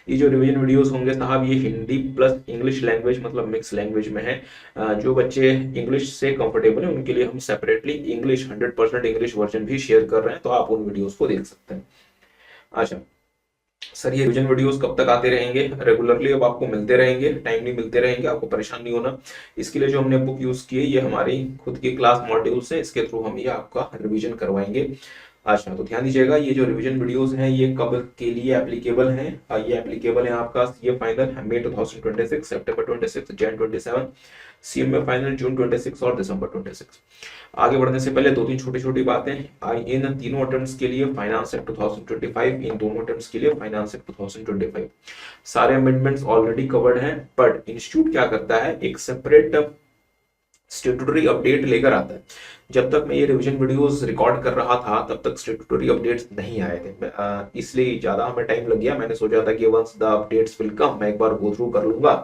ये जो revision videos होंगे साहब, ये हिंदी प्लस इंग्लिश लैंग्वेज मतलब मिक्स लैंग्वेज में है। जो बच्चे इंग्लिश से कंफर्टेबल हैं उनके लिए हम सेपरेटली इंग्लिश 100% इंग्लिश वर्जन भी शेयर कर रहे हैं, तो आप उन वीडियोस को देख सकते हैं। अच्छा सर, ये रिवीजन वीडियोस कब तक आते रहेंगे? रेगुलरली अब आपको मिलते रहेंगे, टाइमली मिलते रहेंगे, आपको परेशान नहीं होना। इसके लिए जो हमने बुक यूज की है ये हमारी खुद की क्लास मॉड्यूल्स है, इसके थ्रू हम ये आपका रिवीजन करवाएंगे। अच्छा तो ध्यान दीजिएगा, ये जो रिवीजन वीडियोस हैं ये कब के लिए एप्लीकेबल हैं? ये एप्लीकेबल है आपका सीए फाइनल मई 2026, सितंबर 26, जैन 27, सीएमए फाइनल जून 26 और दिसंबर 26। आगे बढ़ने से पहले दो तीन छोटी छोटी बातें। इन तीनों अटेम्प्ट्स के लिए फाइनेंस एक्ट 2025, इन दोनों अटेम्प्ट्स के लिए फाइनेंस एक्ट 2025 सारे अमेंडमेंट्स ऑलरेडी कवर्ड हैं, बट इंस्टीट्यूट क्या करता है, एक सेपरेट स्टेटूटरी अपडेट लेकर आता है। जब तक मैं ये रिवीजन वीडियोस रिकॉर्ड कर रहा था तब तक स्टेटूटरी अपडेट्स नहीं आए थे, इसलिए ज्यादा हमें टाइम लग गया। मैंने सोचा था कि once the updates will come मैं एक बार गो थ्रू कर लूंगा।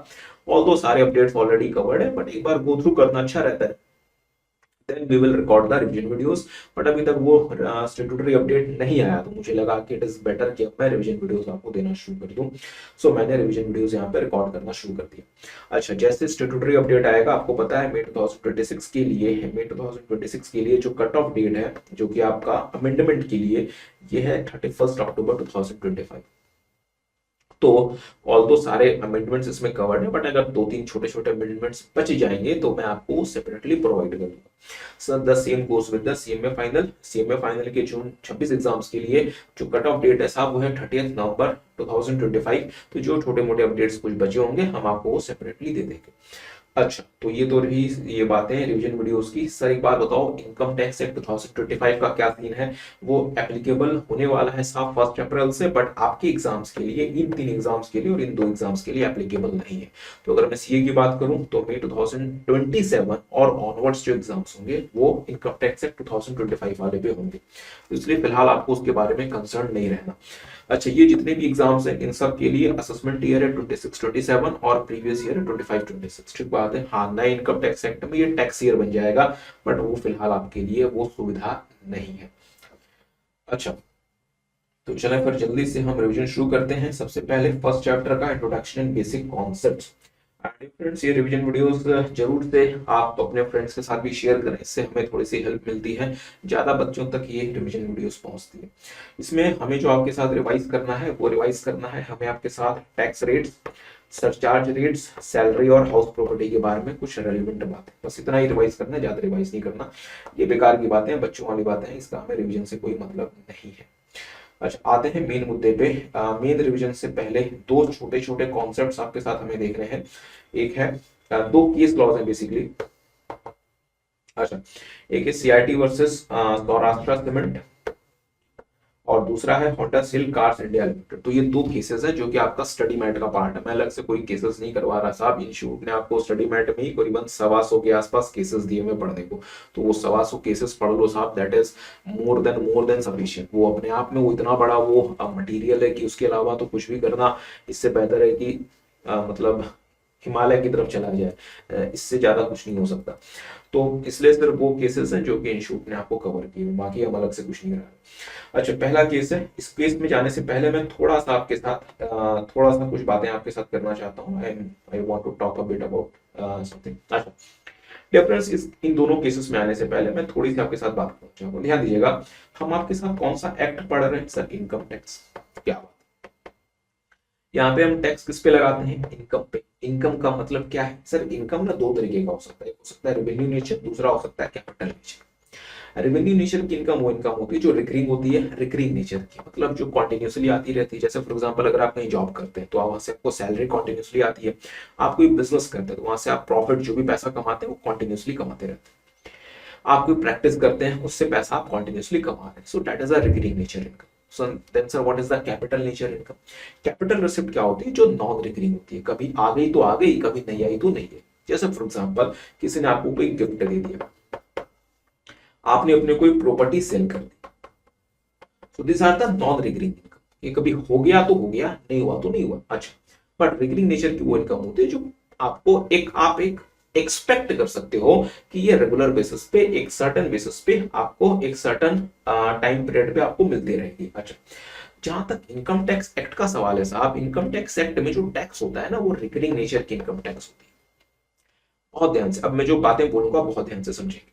ऑल्दो सारे अपडेट्स ऑलरेडी कवर्ड है, बट एक बार गो थ्रू करना अच्छा रहता है। Then we will record the revision videos, but अभी तक वो स्टेटूटरी अपडेट नहीं आया, तो मुझे लगा कि इट इज बेटर कि अब मैं रिवीजन वीडियोस आपको देना शुरू कर दूं। सो मैंने रिवीजन वीडियोस यहाँ पे रिकॉर्ड करना शुरू कर दिया। अच्छा, जैसे स्टेटूटरी अपडेट आएगा, आपको पता है मई 2026 के लिए, मई 2026 के लिए जो कट ऑफ डेट है जो कि आपका अमेंडमेंट के लिए, ये है 31 अक्टूबर 2025। तो ऑल्दो सारे अमेंडमेंट्स इसमें कवर्ड है, बट अगर दो तीन छोटे छोटे अमेंडमेंट्स बच जाएंगे तो मैं आपको सेपरेटली प्रोवाइड करूंगा। Sir the same goes with the CMA final. CMA final के जून 26 एग्जाम्स के लिए जो कट ऑफ डेट है साहब वो है 30 नवंबर 2025। तो जो छोटे मोटे अपडेट्स कुछ बचे होंगे हम आपको वो सेपरेटली दे देंगे। अच्छा तो ये तो रही ये बातें रिवीजन वीडियोस की। सर एक बात बताओ, इनकम टैक्स एक्ट 2025 का क्या सीन है? वो एप्लीकेबल होने वाला है साफ 1 अप्रैल से, बट आपके एग्जाम्स के लिए, इन 3 एग्जाम्स के लिए और इन 2 एग्जाम्स के लिए एप्लीकेबल नहीं है। तो अगर मैं सीए की बात करूं तो मई 2027 और ऑनवर्ड्स जो एग्जाम्स होंगे वो इनकम टैक्स एक्ट 2025 वाले पे होंगे, तो इसलिए फिलहाल आपको उसके बारे में कंसर्न नहीं रहना। अच्छा, ये जितने भी एग्जाम्स हैं इन सब के लिए असेसमेंट ईयर है 26-27 और प्रीवियस ईयर है 25-26। ठीक बात है। हाँ, नए इनकम टैक्स एक्ट में ये टैक्स ईयर बन जाएगा, बट वो फिलहाल आपके लिए वो सुविधा नहीं है। अच्छा तो चलें फिर जल्दी से हम रिवीजन शुरू करते हैं। सबसे पहले फर्स्ट चैप्टर का introduction and basic concepts. Friends, ये रिवीजन वीडियोस जरूर से आप अपने फ्रेंड्स के साथ भी शेयर करें, इससे हमें थोड़ी सी हेल्प मिलती है, ज्यादा बच्चों तक ये रिवीजन वीडियोस पहुंचती है। इसमें हमें जो आपके साथ रिवाइज करना है वो रिवाइज करना है हमें आपके साथ tax rates, surcharge rates, salary और हाउस प्रॉपर्टी के बारे में कुछ रेलिवेंट बातें, बस इतना ही रिवाइज करना है, ज्यादा रिवाइज नहीं करना। ये बेकार की बातें हैं, बच्चों वाली बातें हैं, इसका हमें रिवीजन से कोई मतलब नहीं है। अच्छा आते हैं मेन मुद्दे पे। मेन रिवीजन से पहले दो छोटे छोटे कॉन्सेप्ट्स आपके साथ हमें देखने हैं। एक है दो केस लॉज है बेसिकली। अच्छा, एक है सीआईटी वर्सेस सौराष्ट्र सीमेंट और दूसरा है होंडा सिल कार्स इंडिया लिमिटेड। तो ये दो केसेस है जो कि आपका स्टडी मैट का पार्ट है। मैं अलग से कोई केसेस नहीं करवा रहा साहब, इंस्टीट्यूट ने आपको स्टडी मैट में ही करीबन 125 के आसपास केसेस दिए हुए पढ़ने को, तो वो 125 केसेस पढ़ लो साहब, that is more than sufficient. वो अपने आप में वो इतना बड़ा वो मटेरियल है कि उसके अलावा तो कुछ भी करना इससे बेहतर है कि मतलब हिमालय की तरफ चला जाए, इससे ज्यादा कुछ नहीं हो सकता। तो इसलिए सिर्फ वो केसेस हैं जो कि इंस्टीट्यूट ने आपको कवर किए, बाकी हम अलग से कुछ नहीं करा। अच्छा, पहला केस है। इस केस में जाने से पहले मैं थोड़ा सा आपके साथ थोड़ा सा कुछ बातें आपके साथ करना चाहता हूँ। I want to talk a bit about something. अच्छा डिफरेंस इन दोनों केसेस में आने से पहले मैं थोड़ी सी आपके साथ बात करना चाहूंगा। ध्यान दीजिएगा, हम आपके साथ कौन सा एक्ट पढ़ रहे हैं सर? Income tax. क्या बात, यहाँ पे हम टैक्स किस पे लगाते हैं? इनकम पे। इनकम का मतलब क्या है सर? इनकम ना दो तरीके का हो सकता है, एक हो सकता है रेवेन्यू नेचर, दूसरा हो सकता है कैपिटल नेचर। रेवेन्यू नेचर की इनकम वो इनकम होती है जो रिकरिंग होती है, रिकरिंग नेचर की मतलब जो कॉन्टिन्यूसली आती रहती है। जैसे फॉर एग्जांपल अगर आप कहीं जॉब करते हैं तो वहां से आपको सैलरी कॉन्टिन्यूसली आती है। आप कोई बिजनेस करते हैं तो वहां से आप प्रॉफिट जो भी पैसा कमाते हैं वो कॉन्टिन्यूसली कमाते रहते हैं। आप कोई प्रैक्टिस करते हैं उससे पैसा आप कॉन्टिन्यूसली कमा रहे हैं, so that is a recurring nature income. So then sir, what is the capital nature income? Capital receipt क्या होती है? जो नॉन रिकरिंग होती है, कभी आ गई तो आ गई, कभी नहीं आई तो नहीं है। जैसे फॉर एग्जांपल किसी ने आपको कोई गिफ्ट दे दिया, आपने अपने कोई प्रॉपर्टी सेल कर दी, so this are the non recurring income. ये कभी हो गया तो हो गया, नहीं हुआ तो नहीं हुआ। अच्छा, बट रिकरिंग नेचर की वो इनकम होती है जो आपको आप एक एक्सपेक्ट कर सकते हो कि ये रेगुलर बेसिस पे, एक सर्टेन बेसिस पे आपको एक सर्टेन टाइम पीरियड पे आपको मिलती रहेगी। अच्छा, जहां तक इनकम टैक्स एक्ट का सवाल है साहब, इनकम टैक्स एक्ट में जो टैक्स होता है ना वो रिकरिंग नेचर की इनकम टैक्स होती है। बहुत ध्यान से, अब मैं जो बातें बोलूंगा बहुत ध्यान से समझेंगे।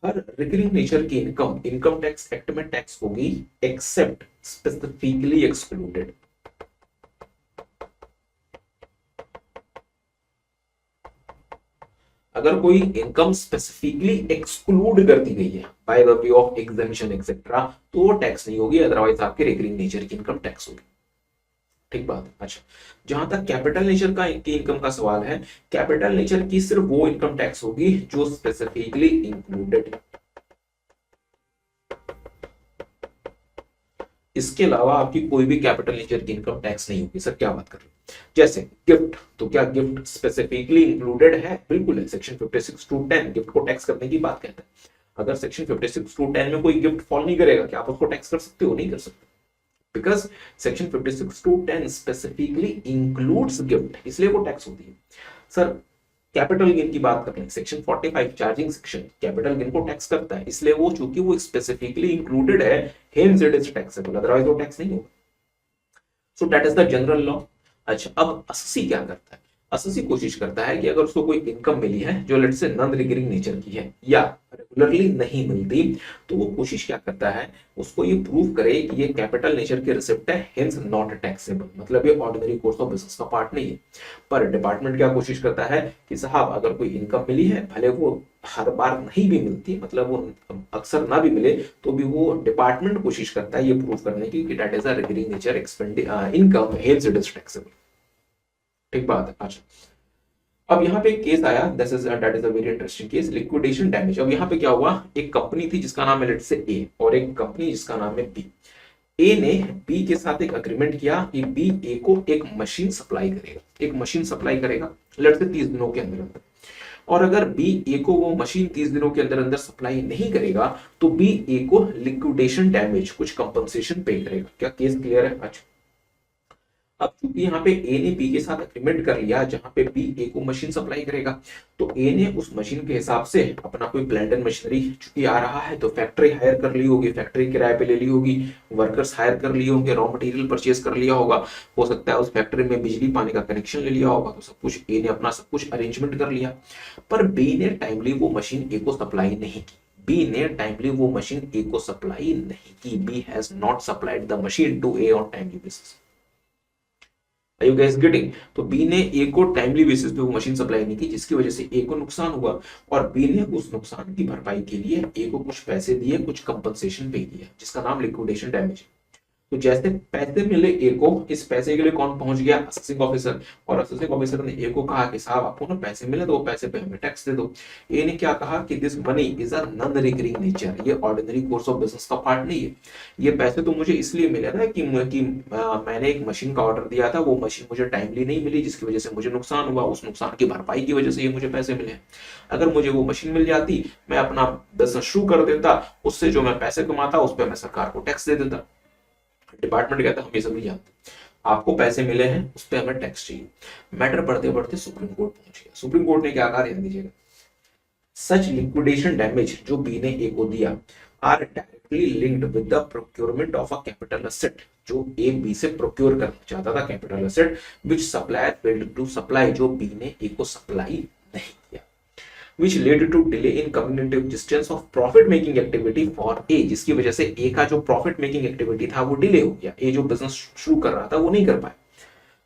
हर रिकरिंग नेचर की इनकम इनकम टैक्स एक्ट में टैक्स होगी, एक्सेप्ट स्पेसिफिकली एक्सक्लूडेड। अगर कोई इनकम स्पेसिफिकली एक्सक्लूड कर दी गई है by the way of exemption etcetera, तो वो टैक्स नहीं होगी, अदरवाइज आपके रिकरिंग नेचर की इनकम टैक्स होगी। ठीक बात। अच्छा, जहां तक कैपिटल नेचर का की इनकम का सवाल है, कैपिटल नेचर की सिर्फ वो इनकम टैक्स होगी जो स्पेसिफिकली इंक्लूडेड है। इसके अलावा आपकी कोई भी कैपिटल नेचर की इनकम टैक्स नहीं होगी। सर क्या बात कर रहे हो? जैसे गिफ्ट, तो क्या गिफ्ट स्पेसिफिकली इंक्लूडेड है? बिल्कुल है। सेक्शन 56(2)(10) गिफ्ट को टैक्स करने की बात कहता है। अगर सेक्शन 56(2)(10) में कोई गिफ्ट फॉल नहीं करेगा, क्या आप उसको टैक्स कर सकते हो? नहीं कर सकते, because section 56(2)(10) specifically includes gift, इसलिए वो टैक्स होती है। सर कैपिटल गेन की बात कर रहे हैं, section 45 charging section capital gain को टैक्स करता है, इसलिए वो चूंकि वो स्पेसिफिकली इंक्लूडेड है, hence it is taxable, otherwise वो टैक्स नहीं होगा। So that is the general law. अच्छा, अब एसएससी क्या करता है? एसएससी कोशिश करता है कि अगर उसको कोई इनकम मिली है जो let's say non recurring nature की है या रेगुलरली नहीं मिलती, तो वो कोशिश क्या करता है, उसको ये प्रूव करे कि ये कैपिटल नेचर की रिसिप्ट है, हेंस नॉट टैक्सेबल, मतलब ये ऑर्डिनरी कोर्स ऑफ बिजनेस का पार्ट नहीं है। पर डिपार्टमेंट क्या कोशिश करता है कि साहब अगर कोई इनकम मिली है, भले वो हर बार नहीं भी मिलती, मतलब वो अक्सर ना भी मिले, तो भी वो डिपार्टमेंट कोशिश करता है ये प्रूव करने की कि that is a recurring nature income, hence it is taxable. ठीक बात है। अच्छा, अब यहाँ पे एक केस आया, that is a very interesting case, liquidation damage. अब यहाँ पे क्या हुआ, एक कंपनी थी जिसका नाम है लेट्स से ए, और एक कंपनी जिसका नाम है बी। ए ने बी के साथ एक अग्रीमेंट किया कि बी ए को एक मशीन सप्लाई करेगा, एक मशीन सप्लाई करेगा लेट्स से 30 दिनों के अंदर अंदर। और अगर बी ए को वो मशीन 30 दिनों के अंदर अंदर सप्लाई नहीं करेगा, तो बी ए को लिक्विडेशन डैमेज, कुछ कंपनसेशन पे करेगा। क्या केस क्लियर है? अच्छा, अब चूंकि यहाँ पे ए ने बी के साथ एग्रीमेंट कर लिया जहां पे बी ए को मशीन सप्लाई करेगा, तो ए ने उस मशीन के हिसाब से अपना कोई प्लांट एंड मशीनरी चूंकि आ रहा है तो फैक्ट्री हायर कर ली होगी, फैक्ट्री किराए पे ले ली होगी, वर्कर्स हायर कर लिए होंगे, रॉ मटेरियल परचेज कर लिया होगा, हो सकता है उस फैक्ट्री में बिजली पानी का कनेक्शन ले लिया होगा, तो सब कुछ ए ने अपना सब कुछ अरेंजमेंट कर लिया। पर बी ने टाइमली वो मशीन ए को सप्लाई नहीं की, बी ने टाइमली वो मशीन ए को सप्लाई नहीं की, B has not supplied the machine to A on timely basis. Are you guys getting? तो बी ने ए को टाइमली बेसिस पे वो मशीन सप्लाई नहीं की, जिसकी वजह से ए को नुकसान हुआ, और बी ने उस नुकसान की भरपाई के लिए ए को कुछ पैसे दिए, कुछ कंपनसेशन पे किया, जिसका नाम लिक्विडेशन डैमेज है। तो जैसे पैसे मिले ए को, इस पैसे के लिए कौन पहुंच गया? असेसिंग ऑफिसर, और असेसिंग ऑफिसर ने ए को कहा कि साहब आपको ना पैसे मिले तो वो पैसे पे हमें टैक्स दे दो। ए ने क्या कहा कि this money is a non recurring nature, ये ऑर्डिनरी कोर्स ऑफ बिजनेस का पार्ट नहीं है, ये पैसे तो मुझे इसलिए मिले ना कि मैंने एक मशीन का ऑर्डर दिया था, वो मशीन मुझे टाइमली नहीं मिली, जिसकी वजह से मुझे नुकसान हुआ, उस नुकसान की भरपाई की वजह से ये मुझे पैसे मिले। अगर मुझे वो मशीन मिल जाती, मैं अपना बिजनेस शुरू कर देता, उससे जो मैं पैसे कमाता उस पर मैं सरकार को टैक्स दे देता। डिपार्टमेंट कहता है हम ये सब नहीं जानते, आपको पैसे मिले हैं उस पर हमें टैक्स चाहिए। मैटर बढ़ते बढ़ते सुप्रीम कोर्ट पहुंच गया। सुप्रीम कोर्ट ने क्या कहा, ध्यान दीजिएगा, सच लिक्विडेशन डैमेज जो बी ने ए को दिया are directly linked with the procurement of a capital asset, जो ए बी से प्रोक्योर करना चाहता था capital asset, which supplier failed to supply, जो बी ने ए को सप्लाई नहीं किया, which led to delay in cognitive distance of profit making activity for A, जिसकी वजह से A का जो प्रॉफिट मेकिंग एक्टिविटी था वो डिले हो गया, ए जो बिजनेस शुरू कर रहा था वो नहीं कर पाया।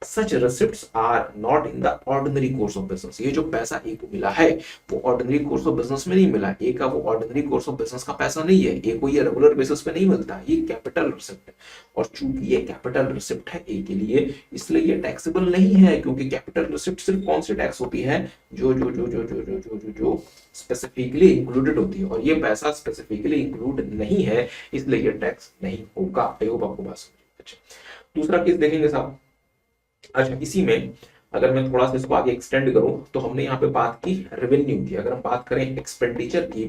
Such receipts are not in the ordinary course of business, ये जो पैसा ए को मिला है वो ऑर्डिनरी कोर्स ऑफ बिजनेस में नहीं मिला, ए का वो ऑर्डिनरी कोर्स ऑफ बिजनेस का पैसा नहीं है, ए को ये रेगुलर बेसिस पे नहीं मिलता, ये कैपिटल रिसिप्ट है, और चूंकि ये कैपिटल रिसिप्ट है ए के लिए, इसलिए ये टैक्सेबल नहीं है, क्योंकि कैपिटल रिसिप्ट सिर्फ कौन सी टैक्स होती है, जो जो जो जो जो जो जो जो जो स्पेसिफिकली इंक्लूडेड होती है, और ये पैसा स्पेसिफिकली इंक्लूड नहीं है, इसलिए ये टैक्स नहीं होगा। आई होप आपको बात समझ। अच्छा, दूसरा केस देखेंगे साहब। अच्छा, इसी में अगर मैं थोड़ा सा इसको आगे एक्सटेंड करूं तो हमने यहाँ पे बात की रेवेन्यू की, अगर हम बात करें एक्सपेंडिचर की,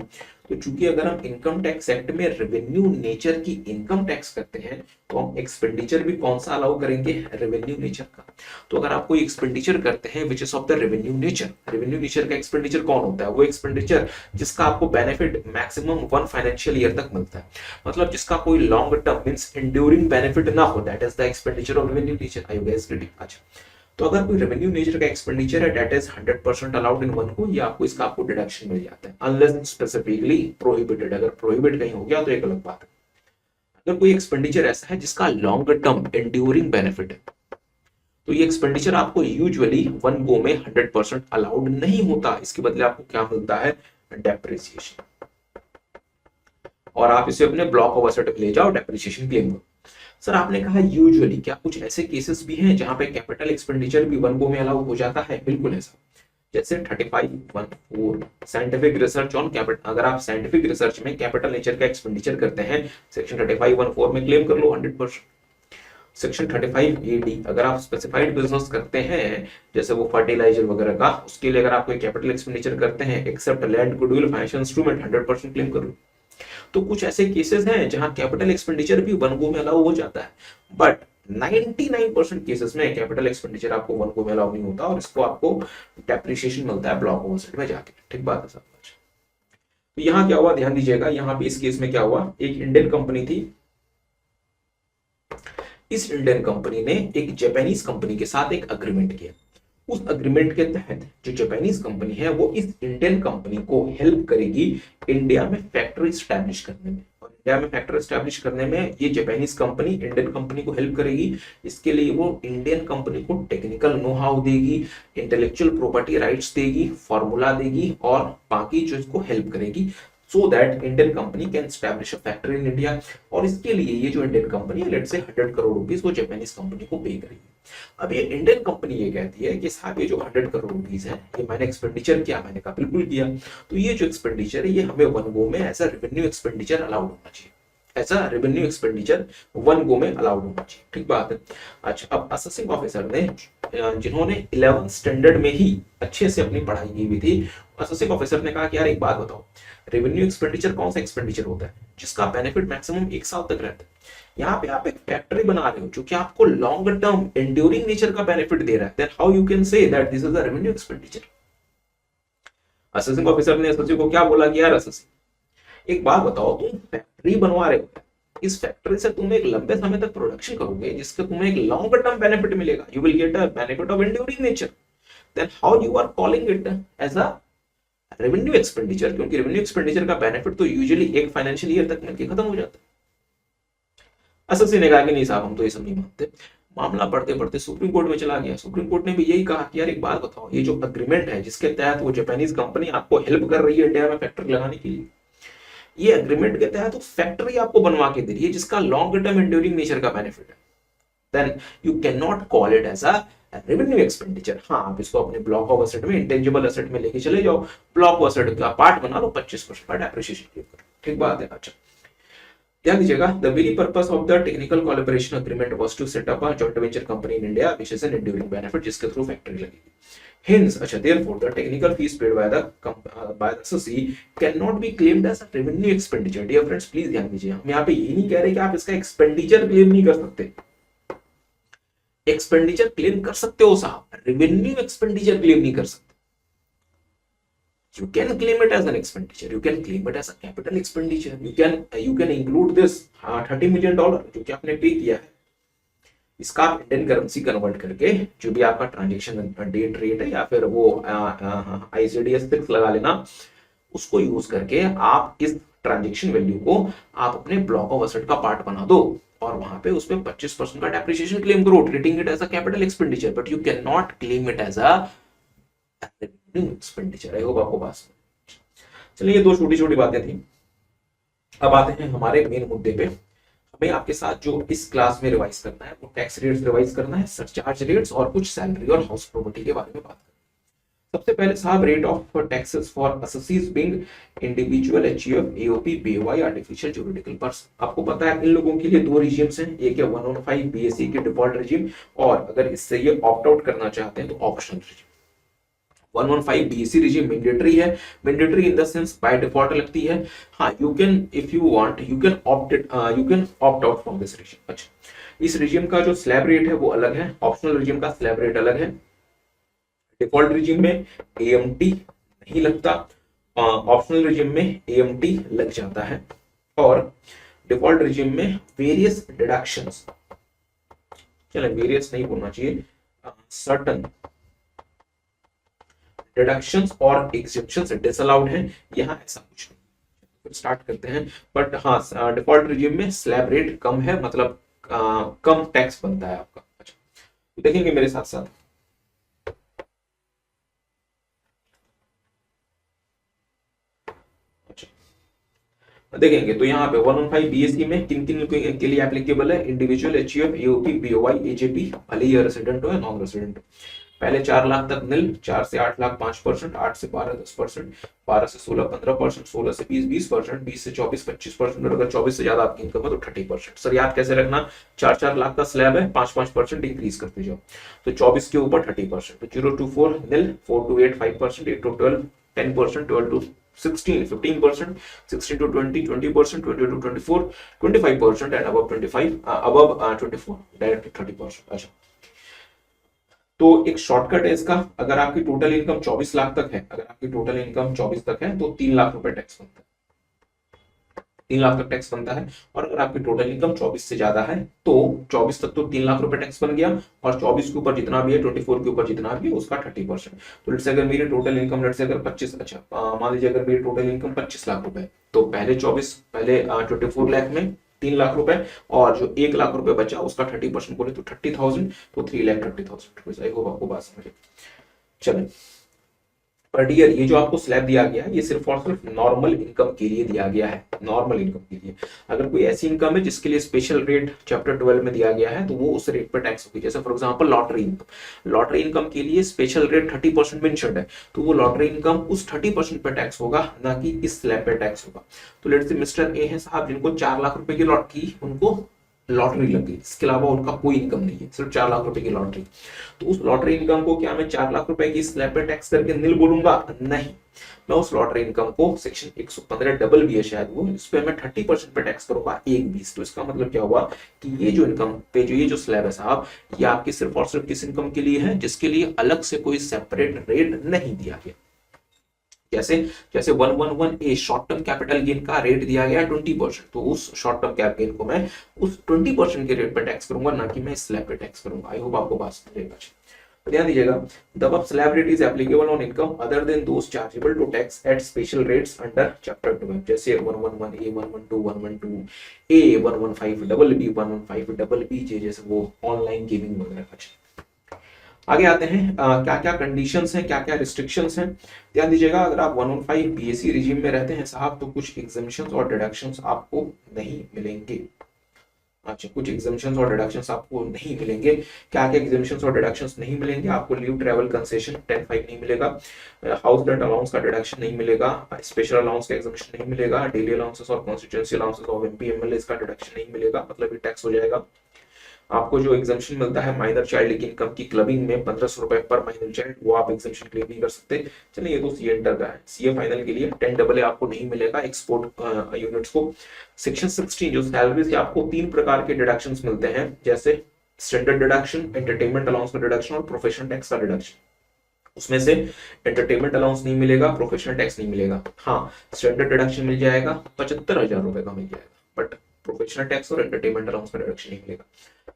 तो चूंकि अगर हम इनकम टैक्स एक्ट में रेवेन्यू नेचर की इनकम टैक्स करते हैं तो हम एक्सपेंडिचर भी कौन सा अलाउ करेंगे, रेवेन्यू नेचर का। तो अगर आप कोई एक्सपेंडिचर करते हैं which is of the revenue nature, revenue nature का एक्सपेंडिचर कौन होता है, वो एक्सपेंडिचर जिसका आपको बेनिफिट मैक्सिमम 1 फाइनेंशियल ईयर तक मिलता है, मतलब जिसका कोई long term means enduring benefit ना हो, that is the expenditure of revenue nature. I you guys getting? अच्छा, तो अगर कोई रेवेन्यू नेचर का एक्सपेंडिचर है that is 100% allowed in one को, या आपको इसका आपको डिडक्शन मिल जाता है अनलेस स्पेसिफिकली प्रोहिबिटेड। अगर प्रोहिबिट कहीं हो गया तो एक अलग बात है। अगर कोई एक्सपेंडिचर ऐसा है जिसका लॉन्ग टर्म एंड्यूरिंग बेनिफिट है, तो ये एक्सपेंडिचर आपको यूजुअली वन गो में 100% अलाउड नहीं होता। इसके बदले आपको क्या मिलता है, डेप्रिसिएशन, और आप इसे अपने ब्लॉक ऑफ एसेट में ले जाओ, डेप्रिसिएशन क्लेम करो। सर आपने कहा यूजुअली, क्या कुछ ऐसे केसेस भी हैं जहां पे कैपिटल एक्सपेंडिचर भी वन गो में अलाउ हो जाता है? बिल्कुल ऐसा, जैसे 35(1)(4) साइंटिफिक रिसर्च ऑन कैपिटल। अगर आप साइंटिफिक रिसर्च में कैपिटल नेचर का एक्सपेंडिचर करते हैं सेक्शन 35(1)(4) में क्लेम कर लो 100%। सेक्शन 35(a)(d) अगर आप स्पेसिफाइड बिजनेस करते हैं जैसे वो फर्टिलाइजर वगैरह का, उसके लिए अगर आप कोई कैपिटल एक्सपेंडिचर करते हैं except land, goodwill, financial instrument, 100% claim कर लो। तो कुछ ऐसे केसेस हैं जहां कैपिटल एक्सपेंडिचर भी वन गो में अलाउ हो जाता है, बट 99% केसेस में कैपिटल एक्सपेंडिचर आपको वन गो में अलाउ नहीं होता और इसको आपको डेप्रिसिएशन मिलता है ब्लॉक ऑफ एसेट में जाके। ठीक बात है सब। तो यहां क्या हुआ, ध्यान दीजिएगा, यहां पे इस केस में क्या हुआ, एक इंडियन कंपनी थी, इस इंडियन कंपनी ने एक जापानीज कंपनी के साथ एक अग्रीमेंट किया। उस अग्रीमेंट के तहत जो जापानीज कंपनी है वो इस इंडियन कंपनी को हेल्प करेगी इंडिया में फैक्ट्री स्टैब्लिश करने में, और इंडिया में फैक्ट्री स्टैब्लिश करने में ये जापानीज कंपनी इंडियन कंपनी को हेल्प करेगी। इसके लिए वो इंडियन कंपनी को टेक्निकल नो हाउ देगी, इंटेलेक्चुअल प्रॉपर्टी राइट्स देगी, फॉर्मूला देगी और बाकी जो इसको हेल्प करेगी so that Indian company can establish a factory in India. और इसके लिए ये जो इंडियन कंपनी है लेट्स से 100 करोड़ रुपीस वो जापानीज कंपनी को पे करेगी। अब ये इंडियन कंपनी ये कहती है कि साहब ये जो 100 करोड़ रुपीस है ये मैंने एक्सपेंडिचर किया, मैंने कहा बिल्कुल किया, तो ये जो एक्सपेंडिचर है ये हमें वन गो में as a revenue expenditure allowed होना चाहिए, ऐसा रेवेन्यू एक्सपेंडिचर वन गो में अलाउड होना चाहिए। ठीक बात है। अच्छा, अब असेसिंग ऑफिसर ने जिन्होंने 11th स्टैंडर्ड में ही अच्छे से अपनी पढ़ाई की हुई थी, असेसिंग ऑफिसर ने कहा कि यार एक बात बताओ, रेवेन्यू एक्सपेंडिचर कौन सा एक्सपेंडिचर होता है जिसका बेनिफिट मैक्सिमम 1 साल तक रहता है। यहाँ पे आप एक फैक्ट्री बना रहे हो जो कि आपको लॉन्ग टर्म एंड्यूरिंग नेचर का बेनिफिट दे रहा है, then how you can say that this is a revenue expenditure. Assessing officer ने एसएससी को क्या बोला कि यार असेसिंग एक बात बताओ, तुम फैक्ट्री बनवा रहे हो, इस फैक्ट्री से तुम एक लंबे समय तक प्रोडक्शन करोगे जिससे तुम्हें एक लॉन्ग टर्म बेनिफिट मिलेगा, you will get a benefit of enduring nature, then how you are calling it as a revenue expenditure, क्योंकि रेवेन्यू एक्सपेंडिचर का बेनिफिट तो यूजुअली एक फाइनेंशियल ईयर तक मिलकर खत्म हो जाता है। एसएससी ने कहा कि नहीं साहब हम तो ये सब नहीं मानते। मामला बढ़ते बढ़ते सुप्रीम कोर्ट में चला गया। सुप्रीम कोर्ट ने भी यही कहा कि यार एक बात बताओ, ये जो अग्रीमेंट है जिसके तहत वो जापानीज कंपनी आपको हेल्प कर रही है इंडिया में फैक्ट्री लगाने के लिए, ये अग्रीमेंट के तहत तो फैक्ट्री आपको बनवा के दे रही है जिसका लॉन्ग टर्म एंड्यूरिंग नेचर का बेनिफिट है, then you can not call it as a revenue expenditure. हाँ, आप इसको अपने ब्लॉक ऑफ एसेट में, इंटेंजिबल एसेट में लेके चले जाओ, ब्लॉक ऑफ एसेट का पार्ट बना लो, 25% का डेप्रिसिएशन क्लेम करो। ठीक बात है। अच्छा, ध्यान दीजिएगा, the very purpose of the technical collaboration agreement was to set up a joint venture company in India which is an enduring benefit, जिसके थ्रू फैक्ट्री लगेगी। Hence, अच्छा, therefore, the technical fees paid by the SSC cannot be claimed as a revenue expenditure. Dear friends, please ध्यान दीजिए, हम यहाँ पे ये नहीं कह रहे कि आप इसका एक्सपेंडिचर क्लेम नहीं कर सकते, एक्सपेंडिचर क्लेम कर सकते हो साहब, रेवेन्यू एक्सपेंडिचर क्लेम नहीं कर सकते। You can claim it as an expenditure, you can claim it as a capital expenditure, you can include this $30 million जो कि आपने पे किया है, इसका आप इंडियन करेंसी कन्वर्ट करके जो भी आपका ट्रांजैक्शन डेट रेट है या फिर वो ICDS फिक्स लगा लेना, उसको यूज करके आप इस ट्रांजैक्शन वैल्यू को आप अपने ब्लॉक ऑफ एसेट का पार्ट बना दो और वहां पे उसमें 25% का डेप्रिसिएशन क्लेम करो, treating it as a capital expenditure, but you can not claim it as a revenue expenditure. I hope आपको बात। चलिए, ये दो छोटी छोटी बातें थी। अब आते हैं हमारे मेन मुद्दे पे। हमें आपके साथ जो इस क्लास में रिवाइज करना है वो टैक्स रेट्स रिवाइज करना है, सरचार्ज रेट्स और कुछ सैलरी और हाउस प्रॉपर्टी के बारे में बात करना है। सबसे पहले साहब rate of taxes for assessees being individual HUF AOP BOI artificial juridical person. आपको पता है इन लोगों के लिए दो रिजीम्स हैं, एक है 115 बीएसई की डिफॉल्ट रिजीम, और अगर इससे ये ऑप्ट आउट करना चाहते हैं तो optional regime. 115 BSE regime mandatory है, mandatory in the sense by default लगती है। हाँ, you can if you want you can opt out from this regime. अच्छा, इस रिजीम का जो स्लैब रेट है वो अलग है, ऑप्शनल रिजीम का स्लैब रेट अलग है। डिफॉल्ट रिजीम में एएमटी नहीं लगता, ऑप्शनल रिजीम में एएमटी लग जाता है। और डिफॉल्ट रिजीम में वेरियस डिडक्शंस, चलें वेरियस नहीं बोलना चाहिए, सर्टन डिडक्शंस और एग्जेम्पशंस डिसअलाउड हैं, यहां ऐसा कुछ नहीं। स्टार्ट करते हैं। बट हाँ, डिफॉल्ट रिजीम में स्लैब रेट कम है, मतलब कम टैक्स बनता है आपका। अच्छा, तो देखेंगे मेरे साथ साथ। देखेंगे तो यहाँ पे 115 बीएसई में किन किन के लिए एप्लीकेबल है, इंडिविजुअल एचयूएफ एओपी बीओवाई एजेपी, भले ही रेसिडेंट हो या नॉन रेसिडेंट हो। पहले 4 लाख तक निल, 4 से 8 लाख 5%, 8 से 12 10%, 12 से 16 15%, 16 से 20 20%, 20 से 24 25%, और अगर 24 से ज्यादा आपकी इनकम है तो 30%। सर याद कैसे रखना, 4 लाख का स्लैब है, 5% इंक्रीज करते जाओ, तो 24 के ऊपर 30%, तो 0 to 4 nil, 4 to 8 5%, 8 to 12 10%, 12 to 16 15%, 16 to 20 20%, 20 to 24 25%, and above 25 above 24 direct 30%। अच्छा, तो एक शॉर्टकट है इसका, अगर आपकी टोटल इनकम 24 लाख तक है, अगर आपकी टोटल इनकम 24 तक है तो 3 लाख रुपए टैक्स बनता है, 3 लाख तक टैक्स बनता है। और अगर आपकी टोटल इनकम 24 से ज्यादा है तो 24 तक तो 3 लाख रुपए टैक्स बन गया, और 24 के ऊपर जितना भी है, 24 के ऊपर जितना भी है उसका 30%। तो लेट्स से अगर मेरी टोटल इनकम लेट्स से अगर 25, अच्छा मान लीजिए अगर मेरी टोटल इनकम 25 लाख रुपए, तो पहले 24 लाख में 3 लाख रुपए, और जो 1 लाख रुपए बचा उसका 30% बोले तो 30,000, तो 3,30,000। आई होप आपको बात समझ। चलें, पर ईयर ये जो आपको स्लैब दिया गया है ये सिर्फ और सिर्फ नॉर्मल इनकम के लिए दिया गया है, नॉर्मल इनकम के लिए। अगर कोई ऐसी इनकम है जिसके लिए स्पेशल रेट चैप्टर 12 में दिया गया है तो वो उस रेट पर टैक्स होगी। जैसे for example lottery income, lottery income के लिए स्पेशल रेट 30% मेंशन्ड है, तो वो लॉटरी इनकम उस 30% पे टैक्स होगा, ना कि इस स्लैब पे टैक्स होगा। तो लेट्स से मिस्टर ए है साहब, जिनको 4 लाख रुपए की लॉटरी, उनको लॉटरी लग गई, इसके अलावा उनका कोई इनकम नहीं है, सिर्फ 4 लाख रुपए की लॉटरी। तो उस लॉटरी इनकम को क्या मैं 4 लाख रुपए की स्लैब पे टैक्स करके निल बोलूंगा? नहीं, मैं उस लॉटरी इनकम को सेक्शन 115 डबल बी है शायद वो, इस पे मैं 30% पे टैक्स करूंगा 1/20। तो इसका मतलब क्या हुआ कि ये जो इनकम पे जो ये जो स्लैब है साहब, ये आपकी सिर्फ और सिर्फ किस इनकम के लिए है, जिसके लिए अलग से कोई सेपरेट रेट नहीं दिया गया। जैसे जैसे 111 ए शॉर्ट टर्म कैपिटल गेन का रेट दिया गया 20%, तो उस शॉर्ट टर्म कैप गेन को मैं उस 20% के रेट पे टैक्स करूंगा, ना कि मैं स्लैब पे टैक्स करूंगा। आई होप आपको बात समझेगा। तो ध्यान दीजिएगा, the above slab rate is applicable on income other than those chargeable to tax at special rates under chapter 12, जैसे 111 A 112 112 A 115 double B 115 double B J, जैसे वो ऑनलाइन गेमिंग वगैरह का। आगे आते हैं, क्या क्या कंडीशंस हैं, क्या क्या रिस्ट्रिक्शंस हैं। ध्यान दीजिएगा, अगर आप 115 बीएसई रिजीम में रहते हैं साहब तो कुछ एग्जम्पशंस और डिडक्शंस आपको नहीं मिलेंगे। अच्छा, कुछ एग्जम्पशंस और डिडक्शंस आपको नहीं मिलेंगे। क्या क्या एग्जम्पशंस और डिडक्शंस नहीं मिलेंगे? आपको लीव ट्रैवल कंसेशन 10(5) नहीं मिलेगा, हाउस रेंट अलाउंस का डिडक्शन नहीं मिलेगा, स्पेशल अलाउंस का एग्जम्पशन नहीं मिलेगा, डेली अलाउंसेस और constituency allowances of MP MLA का डिडक्शन नहीं मिलेगा, मतलब ये टैक्स हो जाएगा। आपको जो एग्जामेशन मिलता है माइनर चाइल्ड की इनकम की क्लबिंग में 1500 रुपए पर माइनर चाइल्ड, वो आप एग्जामेशन क्लेम नहीं कर सकते। चलिए, ये तो सीए इंटर का है। सीए फाइनल के लिए 10AA आपको नहीं मिलेगा एक्सपोर्ट यूनिट्स को। सेक्शन 16 जो सैलरी से आपको 3 प्रकार के डिडक्शंस मिलते हैं, जैसे स्टैंडर्ड डिडक्शन, एंटरटेनमेंट अलाउंस का डिडक्शन और प्रोफेशनल टैक्स का डिडक्शन। उसमें से एंटरटेनमेंट अलाउंस नहीं मिलेगा, प्रोफेशनल टैक्स नहीं मिलेगा। हाँ, स्टैंडर्ड डिडक्शन मिल जाएगा, 75,000 रुपए का मिल जाएगा, बट प्रोफेशनल टैक्स और एंटरटेनमेंट अलाउंस का डिडक्शन नहीं मिलेगा।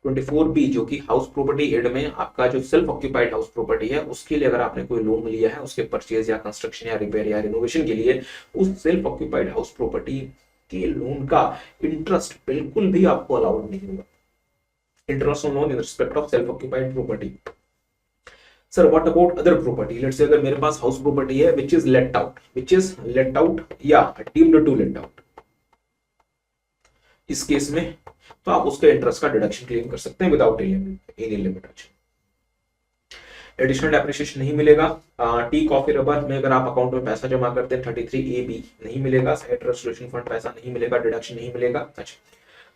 24B जो कि हाउस प्रॉपर्टी एड में आपका जो सेल्फ ऑक्यूपाइड हाउस प्रॉपर्टी है, उसके लिए अगर आपने कोई लोन लिया है उसके परचेज या कंस्ट्रक्शन या रिपेयर या रिनोवेशन के लिए, उस सेल्फ ऑक्यूपाइड हाउस प्रॉपर्टी के लोन का इंटरेस्ट बिल्कुल भी आपको अलाउड नहीं होगा। Interest on loan in respect of self occupied property. Sir what about other property? Let's say अगर मेरे पास हाउस प्रॉपर्टी है विच इज लेट आउट या डीम्ड टू लेट आउट, इस केस में तो आप उसके इंटरेस्ट का डिडक्शन क्लेम कर सकते हैं without any limit. Additional depreciation नहीं मिलेगा। टी कॉफी रबर में अगर आप अकाउंट में पैसा जमा करते हैं 33A-B नहीं मिलेगा। साइट रेस्टोरेशन फंड पैसा नहीं मिलेगा, डिडक्शन नहीं मिलेगा। अच्छा,